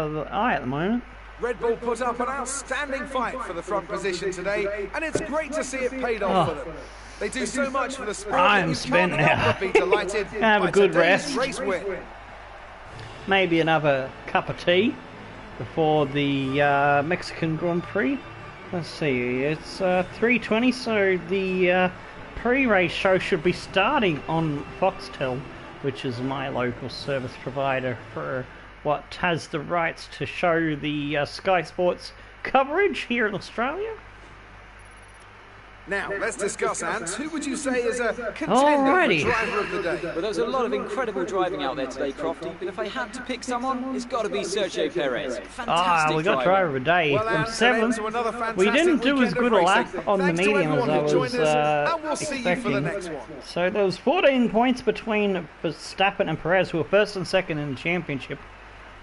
of the eye at the moment. Red Bull put up an outstanding fight for the front position today, and it's great to see it paid off for them. They do so much for the sport. I'm spent now. Be delighted have a good rest. Race win. Maybe another cup of tea before the Mexican Grand Prix. Let's see, it's 3:20, so the pre-race show should be starting on Foxtel, which is my local service provider for what has the rights to show the Sky Sports coverage here in Australia. Now, let's discuss, Ant. Who would you say is a contender Alrighty. for driver of the day? Well, there was a lot of incredible driving out there today, Crofty, but if I had to pick someone, it's got to be Sergio Perez. Fantastic We got driver. driver of the day Well, from Ant, an end 7th. to another fantastic We didn't do as weekend good of a lap racing. on the Thanks to medium as everyone I who was joined us, and we'll see you for the expecting. next one. So there was 14 points between Verstappen and Perez, who were first and second in the championship.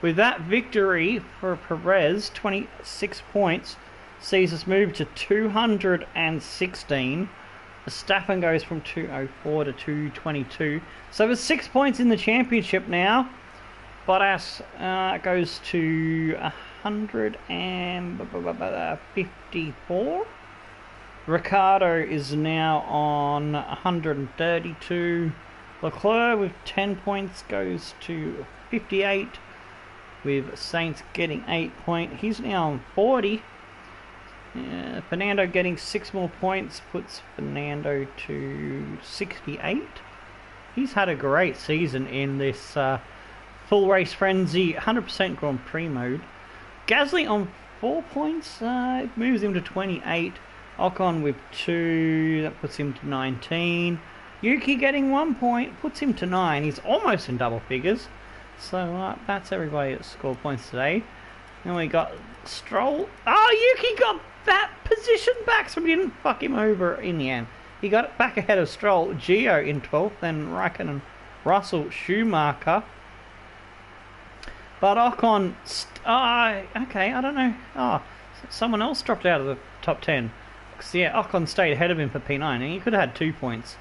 With that victory for Perez, 26 points, sees us move to 216. Verstappen goes from 204 to 222. So there's 6 points in the championship now. Bottas goes to 154. Ricardo is now on 132. Leclerc with 10 points goes to 58. With Sainz getting 8 points. He's now on 40. Fernando getting 6 more points puts Fernando to 68. He's had a great season in this full race frenzy 100% Grand Prix mode. Gasly on 4 points, it moves him to 28. Ocon with 2, that puts him to 19. Yuki getting 1 point, puts him to 9. He's almost in double figures. So that's everybody that scored points today. Then we got Stroll. Oh, Yuki got that position back, so we didn't fuck him over in the end. He got it back ahead of Stroll. Gio in 12th, then Raikkonen, Russell, Schumacher. But Ocon, okay, I don't know. Oh, someone else dropped out of the top 10. Because, yeah, Ocon stayed ahead of him for P9, and he could have had 2 points.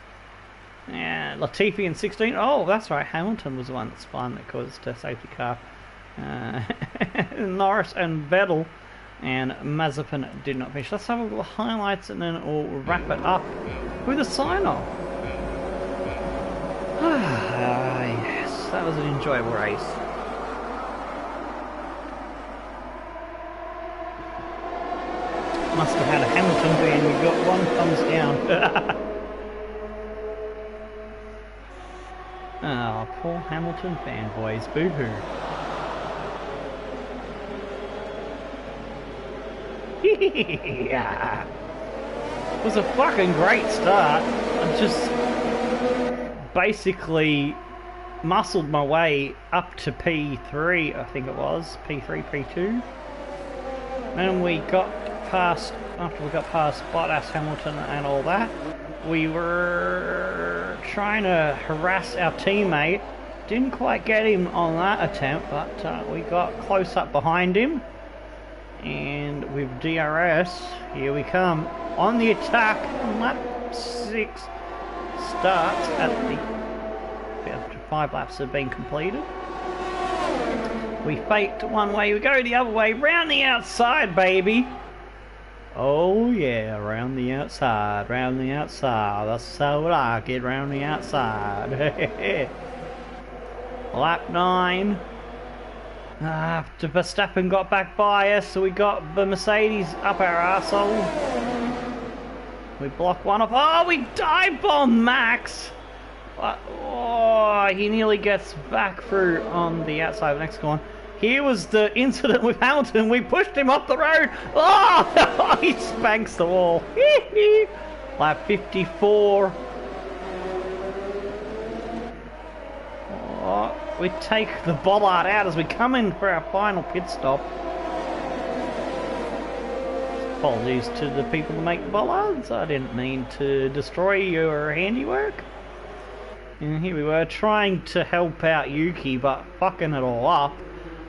Yeah, Latifi in 16. Oh, that's right, Hamilton was the one that spun that caused a safety car. Norris and Vettel and Mazepin did not finish. Let's have a look at the highlights and then we'll wrap it up with a sign-off. Yes, that was an enjoyable race. Must have had a Hamilton fan. We got 1 thumbs down. Oh, poor Hamilton fanboys. Boo-hoo. Yeah. It was a fucking great start. I just basically muscled my way up to P3, I think it was. P3, P2. And we got past, after we got past Bottas, Hamilton and all that, we were trying to harass our teammate. Didn't quite get him on that attempt, but we got close up behind him. And with DRS, here we come on the attack. Lap 6 starts after 5 laps have been completed. We faked one way, we go the other way, round the outside, baby. Oh yeah, round the outside, round the outside. That's so I like it, round the outside. Lap 9. After Verstappen got back by us, so we got the Mercedes up our arsehole. We block one off. Oh, we dive bomb Max! Oh, he nearly gets back through on the outside of the next one. Here was the incident with Hamilton. We pushed him off the road. Oh, he spanks the wall. Lap 54. Oh, we take the bollard out as we come in for our final pit stop. Apologies to the people that make bollards. I didn't mean to destroy your handiwork. And here we were trying to help out Yuki, but fucking it all up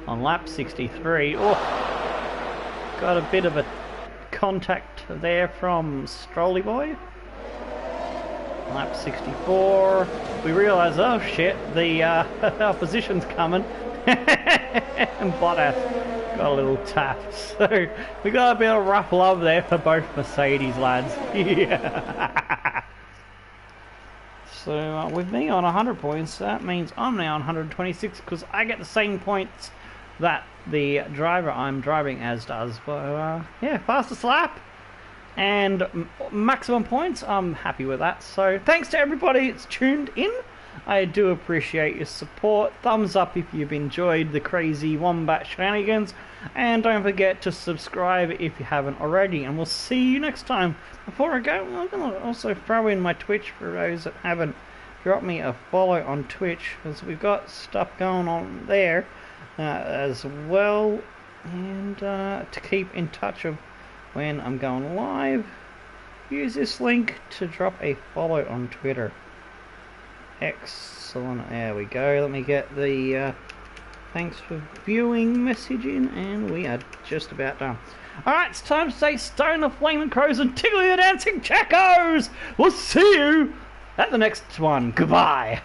on lap 63. Oh, got a bit of a contact there from Strolly Boy. Lap 64. We realised, oh shit, the opposition's coming. And Bottas got a little tap. So we got a bit of rough love there for both Mercedes lads. Yeah. So with me on 100 points, that means I'm now on 126 because I get the same points that the driver I'm driving as does. So yeah, fastest lap and maximum points. I'm happy with that. So thanks to everybody that's tuned in. I do appreciate your support. Thumbs up if you've enjoyed the crazy Wombat shenanigans, and don't forget to subscribe if you haven't already, and we'll see you next time. Before I go, I'm going to also throw in my Twitch for those that haven't dropped me a follow on Twitch, because we've got stuff going on there as well, and to keep in touch of when I'm going live, use this link to drop a follow on Twitter. Excellent, there we go. Let me get the thanks for viewing message in, and we are just about done. Alright, it's time to say Stone the Flaming Crows and Tickle the Dancing Jackos! We'll see you at the next one. Goodbye!